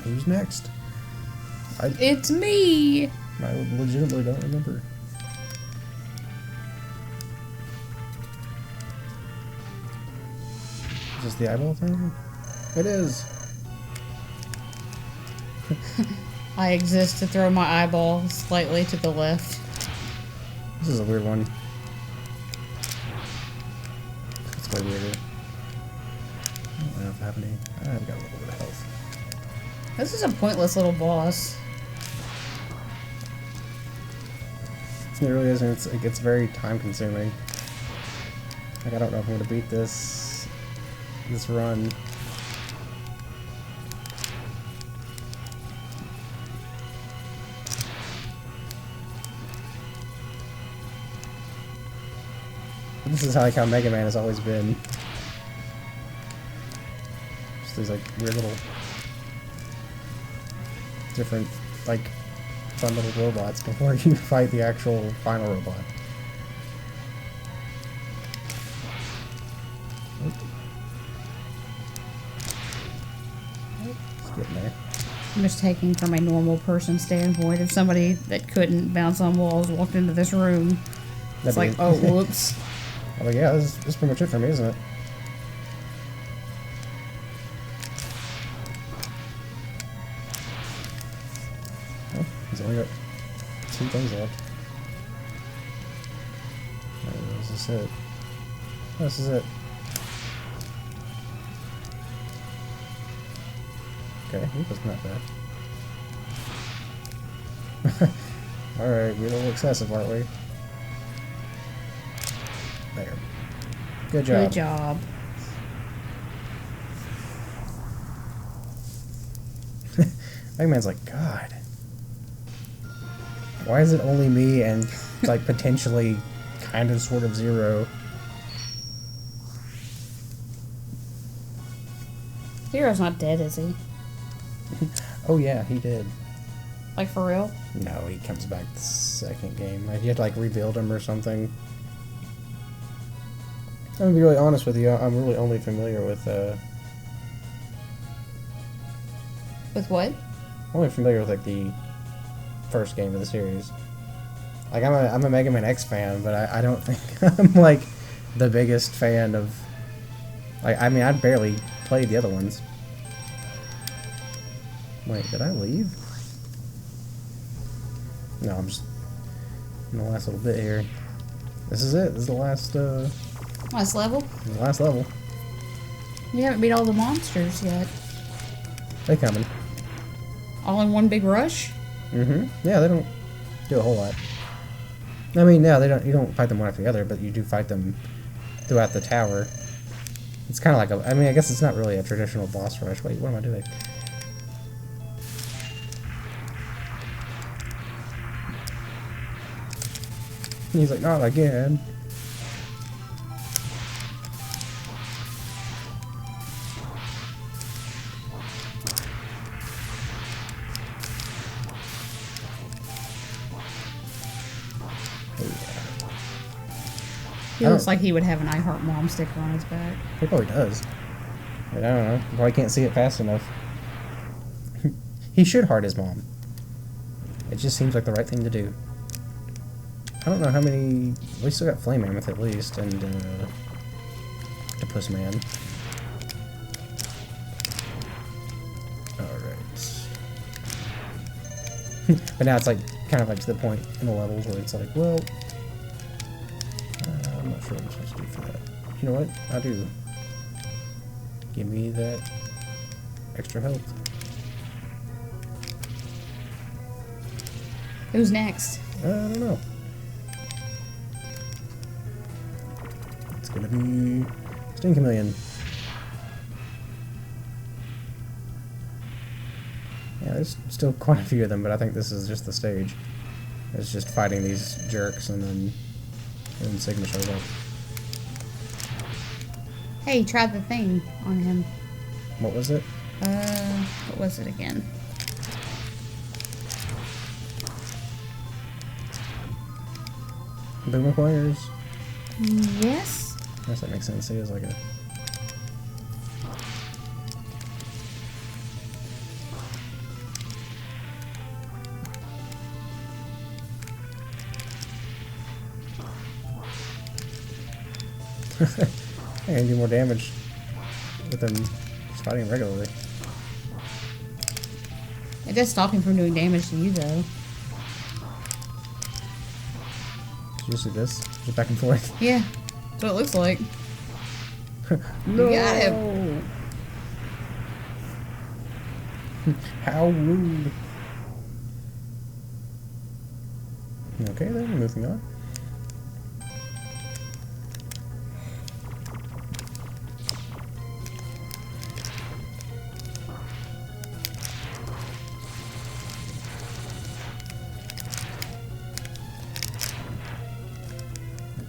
Who's next?
It's me.
I legitimately don't remember. Is this the eyeball thing? It is.
I exist to throw my eyeball slightly to the left.
This is a weird one. It's way weirder. I don't know if I have any. I've got a little bit of health.
This is a pointless little boss.
It really is, and it gets very time consuming. Like, I don't know if I'm gonna beat this run. This is like how Mega Man has always been. Just these like weird little different like fun little robots before you fight the actual final robot. It's getting there.
I'm just taking from a normal person standpoint. If somebody that couldn't bounce on walls walked into this room, it's like, oh, whoops.
Oh yeah, this is pretty much it for me, isn't it? Oh, he's only got 2 things left. Alright, this is it. This is it. Okay, he was not bad. Alright, we're a little excessive, aren't we? There. Good job.
Good job.
Megaman's like, God. Why is it only me and, like, potentially kind of sort of Zero?
Zero's not dead, is he?
Oh yeah, he did.
Like, for real?
No, he comes back the second game. Like, you have to, like, rebuild him or something. I'm gonna be really honest with you, I'm really only familiar with,
With what?
only familiar with, like, the first game of the series. Like, I'm a Mega Man X fan, but I don't think I'm, like, the biggest fan of... Like, I mean, I barely played the other ones. Wait, did I leave? No, I'm just in the last little bit here. This is it. This is the last,
Last level?
the last level.
You haven't beat all the monsters yet.
They coming.
All in one big rush?
Mm-hmm. Yeah, they don't do a whole lot. I mean, no, they don't. You don't fight them one after the other, but you do fight them throughout the tower. It's kind of like a. I mean, I guess it's not really a traditional boss rush. Wait, what am I doing? And he's like, not again.
He looks like he would have an I Heart Mom sticker on his back.
He probably does. But I don't know. He probably can't see it fast enough. He should heart his mom. It just seems like the right thing to do. I don't know how many... We still got Flame Mammoth at least, and Octopus Man. Alright. But now it's like, kind of like to the point in the levels where it's like, well... I'm not sure what I'm supposed to do for that. You know what? I'll do. Give me that extra health.
Who's next?
I don't know. It's gonna be Stinkamillion. Yeah, there's still quite a few of them, but I think this is just the stage. It's just fighting these jerks and then Sigma shows up.
Hey, try the thing on him.
What was it?
What was it again?
Boom acquires.
Yes.
I guess that makes sense. He is like a... I can do more damage with him just fighting regularly.
It does stop him from doing damage to you, though.
Did you see this? Just back and forth.
Yeah, that's what it looks like.
No!
You got him.
How rude. Okay then, moving on.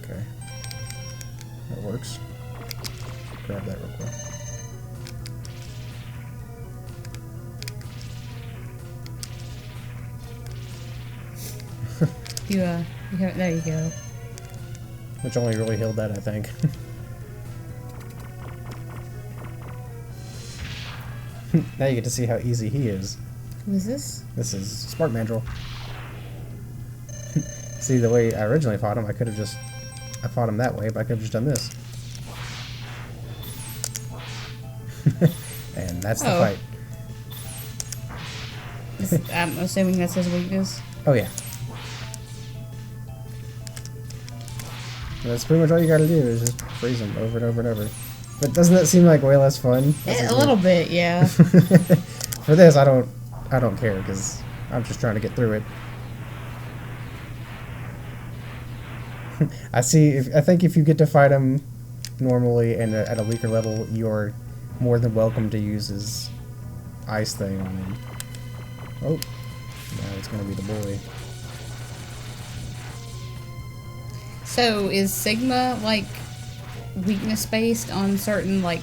Okay. That works. Grab that real quick.
You have, there you go.
Which only really healed that, I think. Now you get to see how easy he is.
Who is this?
This is Spark Mandrel. See, the way I originally fought him, I could have just... I fought him that way, but I could have just done this. And that's the fight.
I'm assuming that's his weakness.
Oh, yeah. That's pretty much all you gotta do is just freeze him over and over and over. But doesn't that seem like way less fun?
A little bit, yeah.
For this, I don't care because I'm just trying to get through it. I think if you get to fight him normally and at a weaker level, you're more than welcome to use his ice thing on him. Oh, now it's gonna be the boy.
So is Sigma like weakness based on certain like?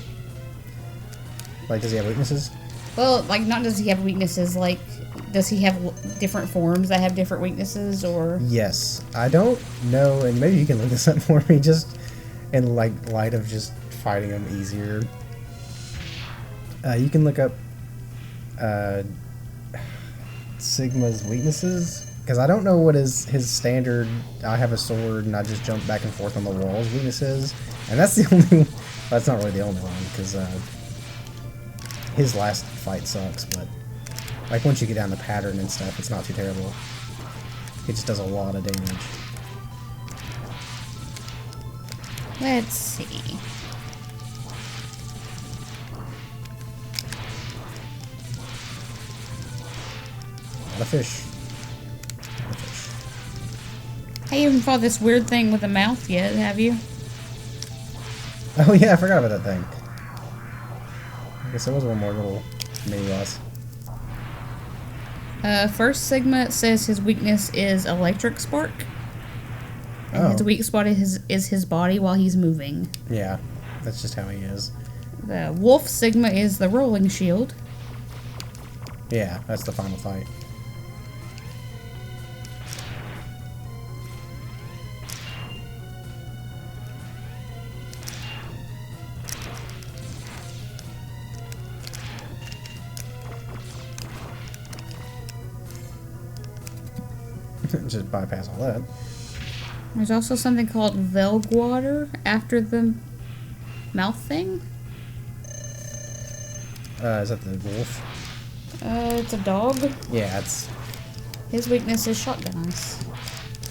Like, does he have weaknesses?
Well, like not does he have weaknesses? Like, does he have different forms that have different weaknesses, or?
Yes, I don't know, and maybe you can look this up for me, just in like light of just fighting him easier. You can look up Sigma's weaknesses. Because I don't know what his standard, I have a sword and I just jump back and forth on the walls weakness is. And that's the only, well, that's not really the only one, because his last fight sucks, but like once you get down the pattern and stuff, it's not too terrible. It just does a lot of damage.
Let's see.
Not a fish. Not a fish.
I haven't fought this weird thing with a mouth yet, have you?
Oh yeah, I forgot about that thing. I guess there was one more little mini boss.
First Sigma says his weakness is electric spark. And his weak spot is his body while he's moving.
Yeah, that's just how he is.
The Wolf Sigma is the rolling shield.
Yeah, that's the final fight. Just bypass all that.
There's also something called Velgwater after the mouth thing.
Is that the wolf?
It's a dog.
Yeah, it's...
His weakness is shotgun ice.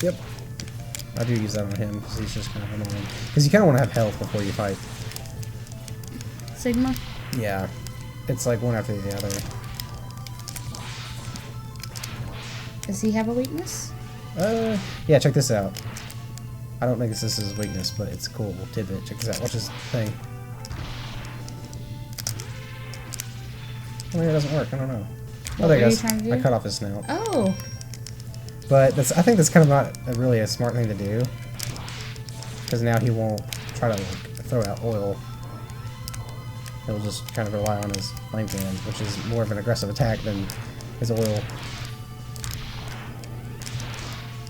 Yep. I do use that on him, because he's just kind of annoying. Because you kind of want to have health before you fight.
Sigma?
Yeah. It's like one after the other.
Does he have a weakness?
Yeah, check this out. I don't think this is his weakness, but it's a cool tidbit. Check this out. Watch this thing. Oh, maybe it doesn't work. I don't know.
What
Oh, there
were
it
you
goes.
trying to do?
I cut off his snout.
Oh.
But I think that's kind of not really a smart thing to do. Because now he won't try to like, throw out oil. He'll just kind of rely on his flame can, which is more of an aggressive attack than his oil.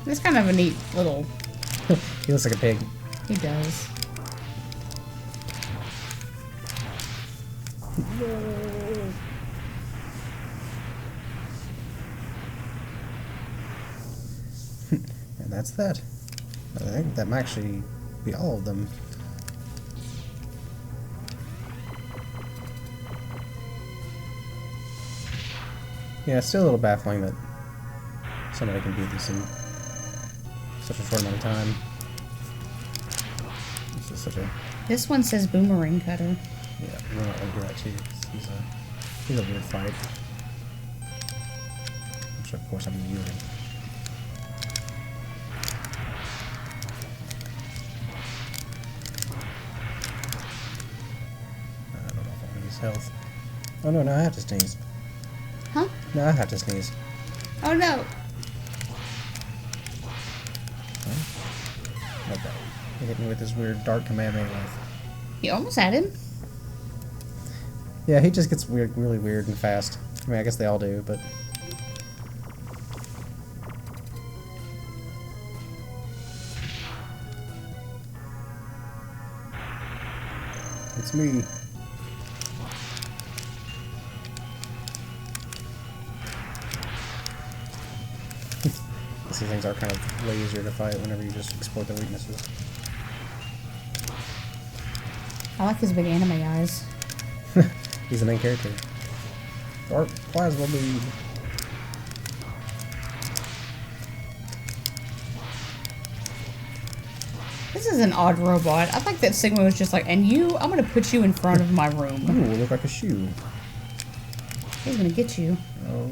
It's kind of a neat little...
He looks like a pig.
He does.
And that's that. I think that might actually be all of them. Yeah, it's still a little baffling that somebody can beat this in such a short amount of time. This is such a...
This one says Boomerang Cutter.
Yeah, we're not going to do that too. He's a weird fight. Which of course I'm using. I don't know if I want to use health. Oh no, now I have to sneeze.
Huh?
No, I have to sneeze.
Oh no!
Okay. He hit me with this weird dark Kamehameha.
You almost had him.
Yeah, he just gets weird, really weird and fast. I mean, I guess they all do, but... It's me. These things are kind of way easier to fight whenever you just exploit their weaknesses.
I like his big anime eyes.
He's the main character. Dark plasma bead.
This is an odd robot. I think that Sigma was just like, and you, I'm gonna put you in front of my room.
Ooh, look like a shoe.
He's gonna get you.
Oh,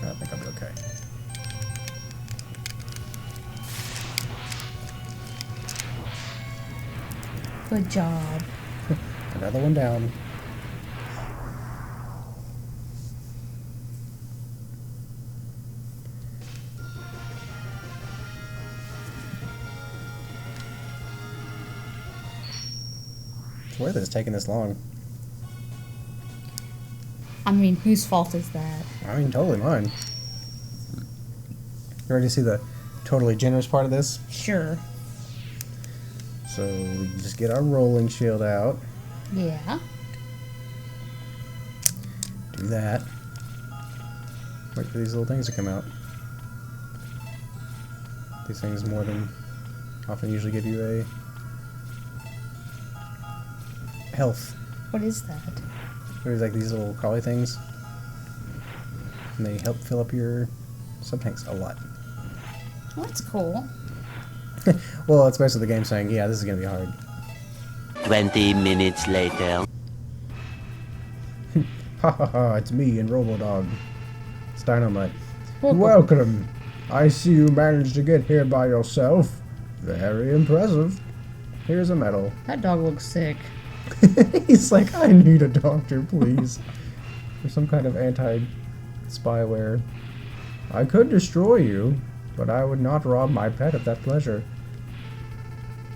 I think I'll be okay.
Good job.
Another one down. Why is this taking this long?
I mean, whose fault is that?
I mean, totally mine. You ready to see the totally generous part of this?
Sure.
So we just get our rolling shield out.
Yeah.
Do that. Wait for these little things to come out. These things more than often usually give you a health.
What is that?
There's like these little crawly things. And they help fill up your sub-tanks a lot.
Well, that's cool.
Well, it's basically the game saying, yeah, this is going to be hard.
20 minutes later.
Ha ha ha, it's me and Robodog. It's Dynamite.
Welcome.
Welcome. I see you managed to get here by yourself. Very impressive. Here's a medal.
That dog looks sick.
He's like, I need a doctor, please. Or some kind of anti-spyware. I could destroy you, but I would not rob my pet of that pleasure.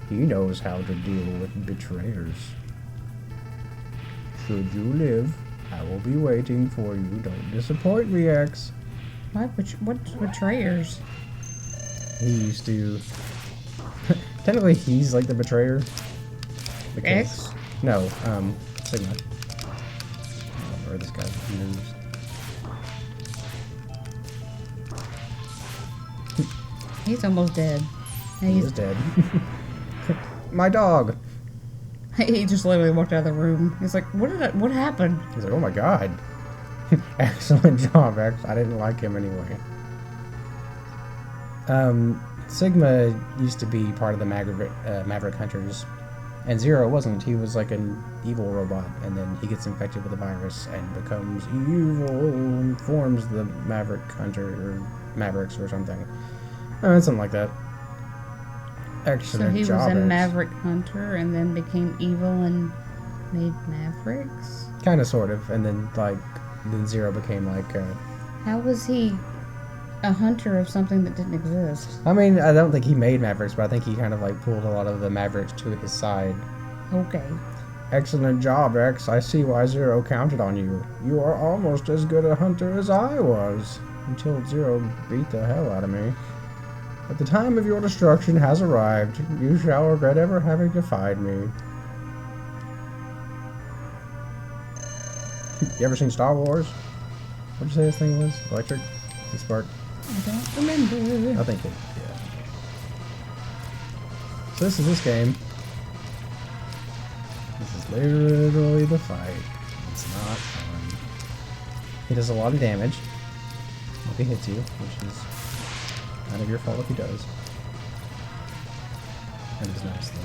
He knows how to deal with betrayers. Should you live, I will be waiting for you. Don't disappoint me, X.
What betrayers?
He used to... Technically, he's like the betrayer.
X?
No, Sigma. Or this guy. News.
He's almost dead. And
He is dead. My dog!
he just literally walked out of the room. He's like, what happened?
He's like, oh my god. Excellent job, X. I didn't like him anyway. Sigma used to be part of the Maverick Hunters, and Zero wasn't. He was like an evil robot, and then he gets infected with the virus and becomes evil and forms the Maverick Hunter, or Mavericks or something. Something like that. Excellent
So he
job,
was a
X.
Maverick Hunter and then became evil and made Mavericks?
Kind of, sort of, and then then Zero became like.
How was he a hunter of something that didn't exist?
I mean, I don't think he made Mavericks, but I think he kind of like pulled a lot of the Mavericks to his side.
Okay.
Excellent job, X. I see why Zero counted on you. You are almost as good a hunter as I was, until Zero beat the hell out of me. But the time of your destruction has arrived. You shall regret ever having defied me. You ever seen Star Wars? What'd you say this thing was? Electric? The spark?
I don't remember.
I think it, yeah. So this is this game. This is literally the fight. It's not fun. He does a lot of damage if he hits you, which is none of your fault if he does. And it's nice though.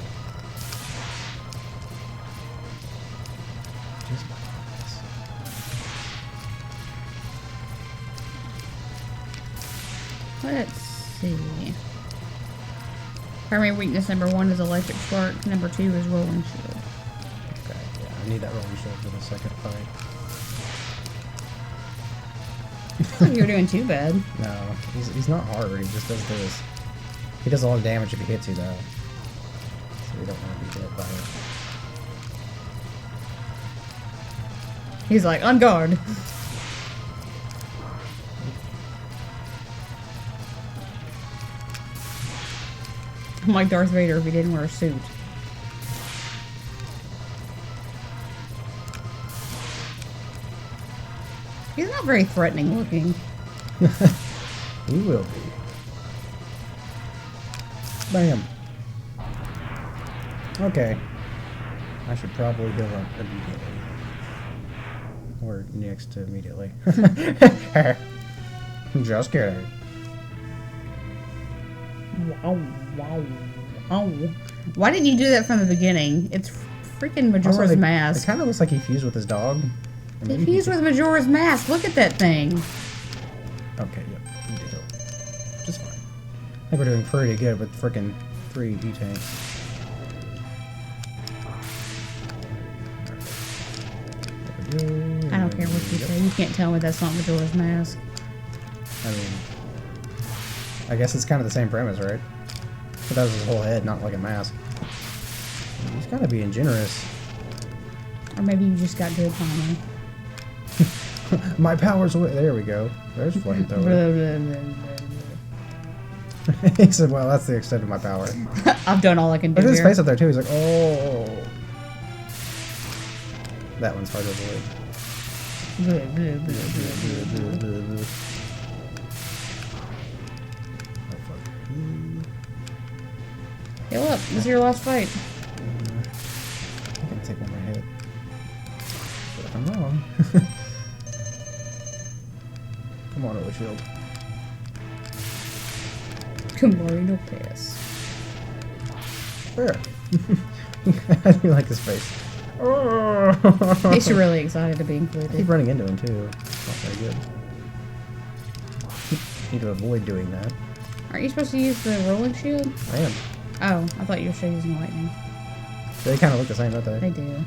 Just nice.
Let's see. Primary weakness number 1 is electric spark. Number 2 is rolling shield.
Okay, yeah, I need that rolling shield for the second fight.
I don't think you're doing too bad.
No, he's not hard. He just does this. He does a lot of damage if he hits you, though. So you don't want to be dead by it.
He's like, on guard. I'm like Darth Vader if he didn't wear a suit. He's not very threatening looking.
He will be. Bam. Okay. I should probably heal up immediately. Or next to immediately. Just kidding.
Wow, wow, wow. Why didn't you do that from the beginning? It's freaking Majora's
Also,
Mask.
It kind of looks like he fused with his dog. Or maybe
If he's with Majora's Mask, look at that thing.
Okay, yep. He did it. Which is fine. I think we're doing pretty good with freaking 3 E-tanks.
I don't care what you say. You can't tell me that's not Majora's Mask.
I mean, I guess it's kind of the same premise, right? But that was his whole head, not like a mask. He's kind of being generous.
Or maybe you just got good Tommy.
My powers away. There we go. There's flamethrower. He said, well, that's the extent of my power.
I've done all I can do
Look at his
here.
face up there, too. He's like, oh. That one's hard to avoid. Oh, fuck.
Heal up. This is your last fight.
I'm gonna take one more hit. But if I'm wrong. Come on, over shield.
Camarino Pass.
There. I do like his face. Oh.
He's really excited to be included.
I keep running into him too. It's not very good. just need to avoid doing that.
Aren't you supposed to use the rolling shield?
I am.
Oh, I thought you were still using lightning.
They kind of look the same, don't they?
They do.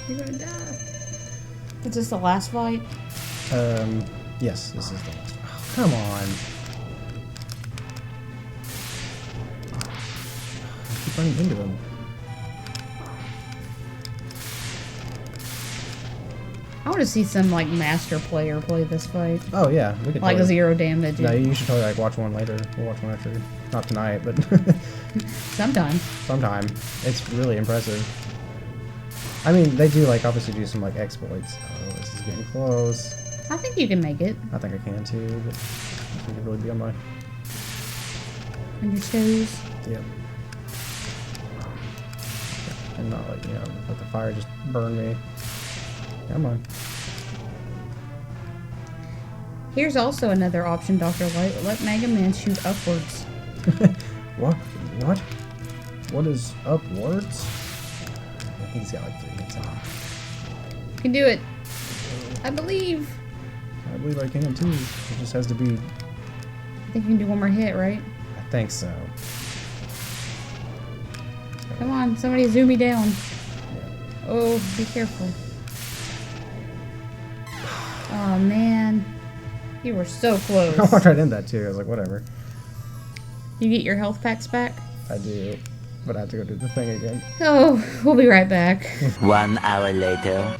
You're gonna die. Is this the last fight?
Yes, this is the last. Oh, come on. I keep running into him.
I want to see some like master player play this fight.
Oh yeah, we could
Like
totally,
0 damage.
No, you should totally like watch one later. We'll watch one after. Not tonight, but
Sometimes.
sometime. It's really impressive. I mean, they do like obviously do some like exploits. Oh, this is getting close.
I think you can make it.
I think I can too, but I need to really be on my.
On your toes.
Yep. And not like, let the fire just burn me. Come on.
Here's also another option, Dr. Light. Let Megaman shoot upwards.
What? What? What is upwards? I think he's got like 3 hits on.
You can do it. I believe.
I believe I can too. It just has to be.
I think you can do one more hit, right?
I think so.
Come on, somebody zoom me down.
Yeah.
Oh, be careful. Oh man. You were so close.
I walked right in that too. I was like, whatever.
You get your health packs back?
I do. But I have to go do the thing again.
Oh, we'll be right back.
1 hour later.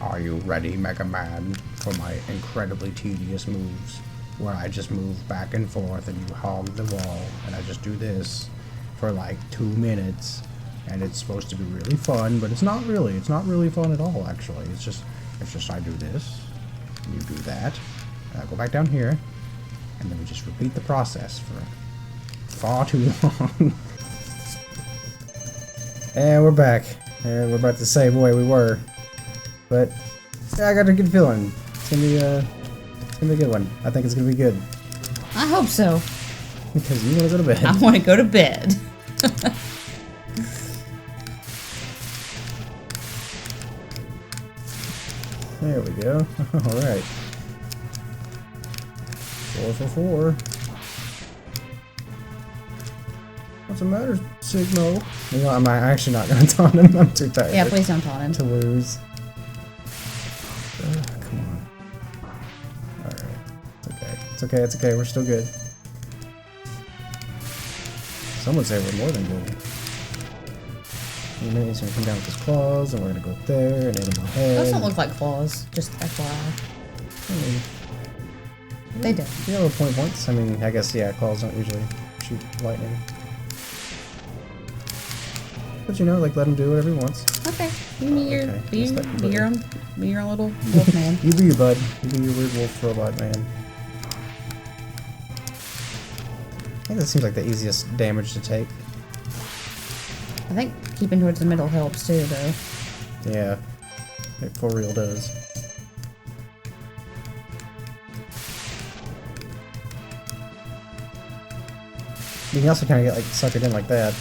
Are you ready, Megaman, for my incredibly tedious moves? Where I just move back and forth and you hog the wall, and I just do this for like 2 minutes, and it's supposed to be really fun, but it's not really. It's not really fun at all, actually. It's just I do this, and you do that, and I go back down here, and then we just repeat the process for far too long. And we're back, and we're about to say, boy, we were. But yeah, I got a good feeling. It's gonna be a good one. I think it's gonna be good.
I hope so.
Because you wanna go to bed.
I want to go to bed.
There we go. Alright. 4 for 4. What's the matter, Sigmo? You know, I'm actually not gonna taunt him. I'm too tired.
Yeah, please don't taunt him.
To lose. Come on. Alright. It's okay. It's okay. It's okay. We're still good. Some would say we're more than good. In a minute, he's gonna come down with his claws, and we're gonna go up there and hit him on the head.
Those don't look like claws, just FYI.
I mean,
They do.
you know, points. I mean, I guess, yeah, claws don't usually shoot lightning. But you know, like, let him do whatever he wants.
Okay. You be your,
Okay.
be,
Just like
be
you
your own, be your little wolf man.
You be your bud. You be your weird wolf robot man. I think that seems like the easiest damage to take.
I think keeping towards the middle helps too, though.
Yeah. It for real does. You can also kind of get like suckered in like that.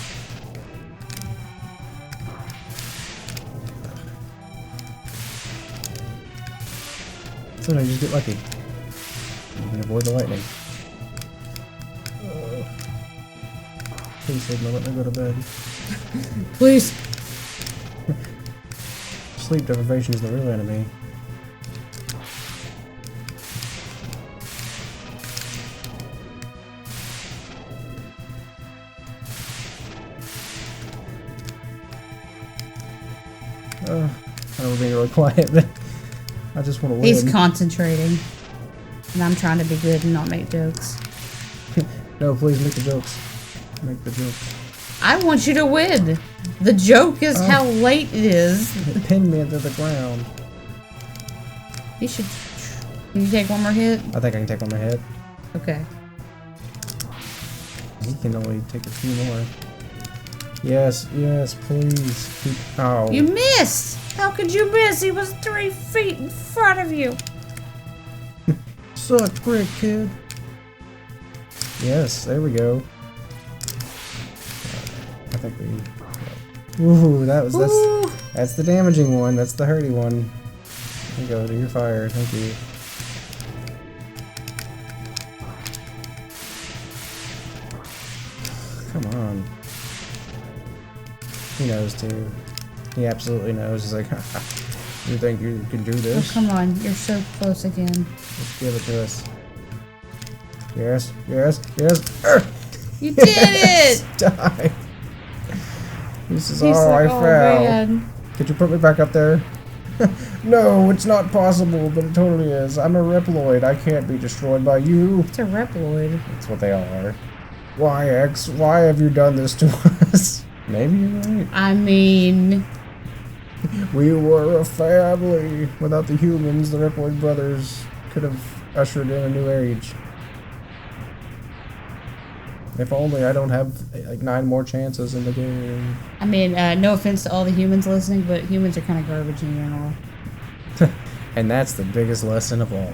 Sometimes you just get lucky. You can avoid the lightning. Please, Sigma, let me go to bed.
Please.
Sleep deprivation is the real enemy. I know we're being really quiet, but I just want to win.
He's concentrating. And I'm trying to be good and not make jokes.
No, please make the jokes. Make the jokes.
I want you to win. The joke is how late it is.
It pinned me into the ground.
You should... Can you take one more hit?
I think I can take one more hit.
Okay.
He can only take a few more. Yes, yes, please. Oh.
You missed! How could you miss? He was 3 feet in front of you.
Suck brick, kid. Yes, there we go. I think we... Ooh,
Ooh.
that's the damaging one. That's the hurty one. There you go, do your fire. Thank you. Come on. He knows too. He absolutely knows. He's like, you think you can do
Oh,
this?
come on. You're so close again.
Just give it to us. Yes, yes, yes.
You did it!
Die. He says,
He's
oh,
like,
I
oh,
fell.
man.
Could you put me back up there? No, it's not possible, but it totally is. I'm a Reploid. I can't be destroyed by you.
It's a Reploid.
That's what they all are. Why, X? Why have you done this to us? Maybe you're right.
I mean...
We were a family. Without the humans, the Reploid brothers could have ushered in a new age. If only I don't have like 9 more chances in the game.
I mean, no offense to all the humans listening, but humans are kind of garbage in general.
And that's the biggest lesson of all.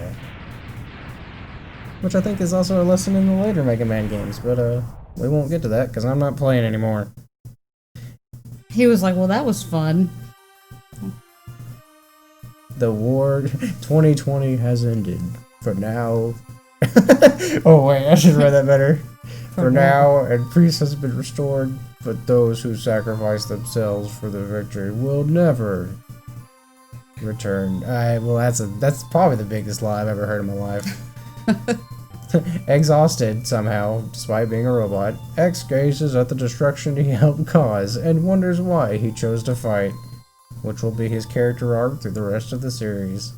Which I think is also a lesson in the later Mega Man games, but we won't get to that because I'm not playing anymore.
He was like, well, that was fun.
The war 2020 has ended. For now... Oh wait, I should read that better. For now, and peace has been restored, but those who sacrifice themselves for the victory will never return. Well, that's probably the biggest lie I've ever heard in my life. Exhausted somehow, despite being a robot, X gazes at the destruction he helped cause and wonders why he chose to fight, which will be his character arc through the rest of the series.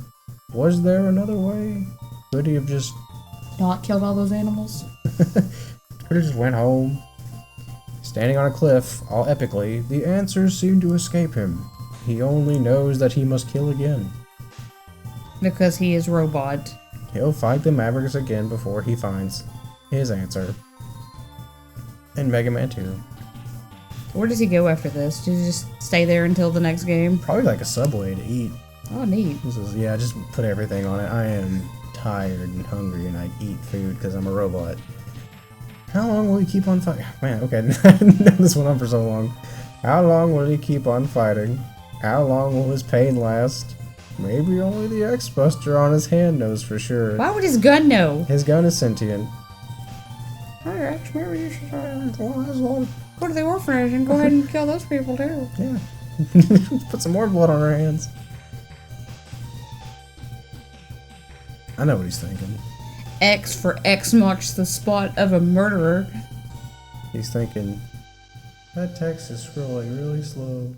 Was there another way? Could he have just
Not killed all those animals?
Could have just went home? Standing on a cliff, all epically, the answers seem to escape him. He only knows that he must kill again.
Because he is robot.
He'll fight the Mavericks again before he finds his answer. In Mega Man 2.
Where does he go after this? Does he just stay there until the next game?
Probably like a Subway to eat.
Oh, neat.
This is, yeah, just put everything on it. I am tired and hungry and I eat food because I'm a robot. How long will he keep on fighting? Man, okay, I didn't know this went on for so long. How long will he keep on fighting? How long will his pain last? Maybe only the X-Buster on his hand knows for sure.
Why would his gun know?
His gun is sentient.
Hey, X, maybe you should go to the orphanage and go ahead and kill those people too.
Yeah. Put some more blood on our hands. I know what he's thinking.
X for X marks the spot of a murderer.
He's thinking, that text is scrolling really slow.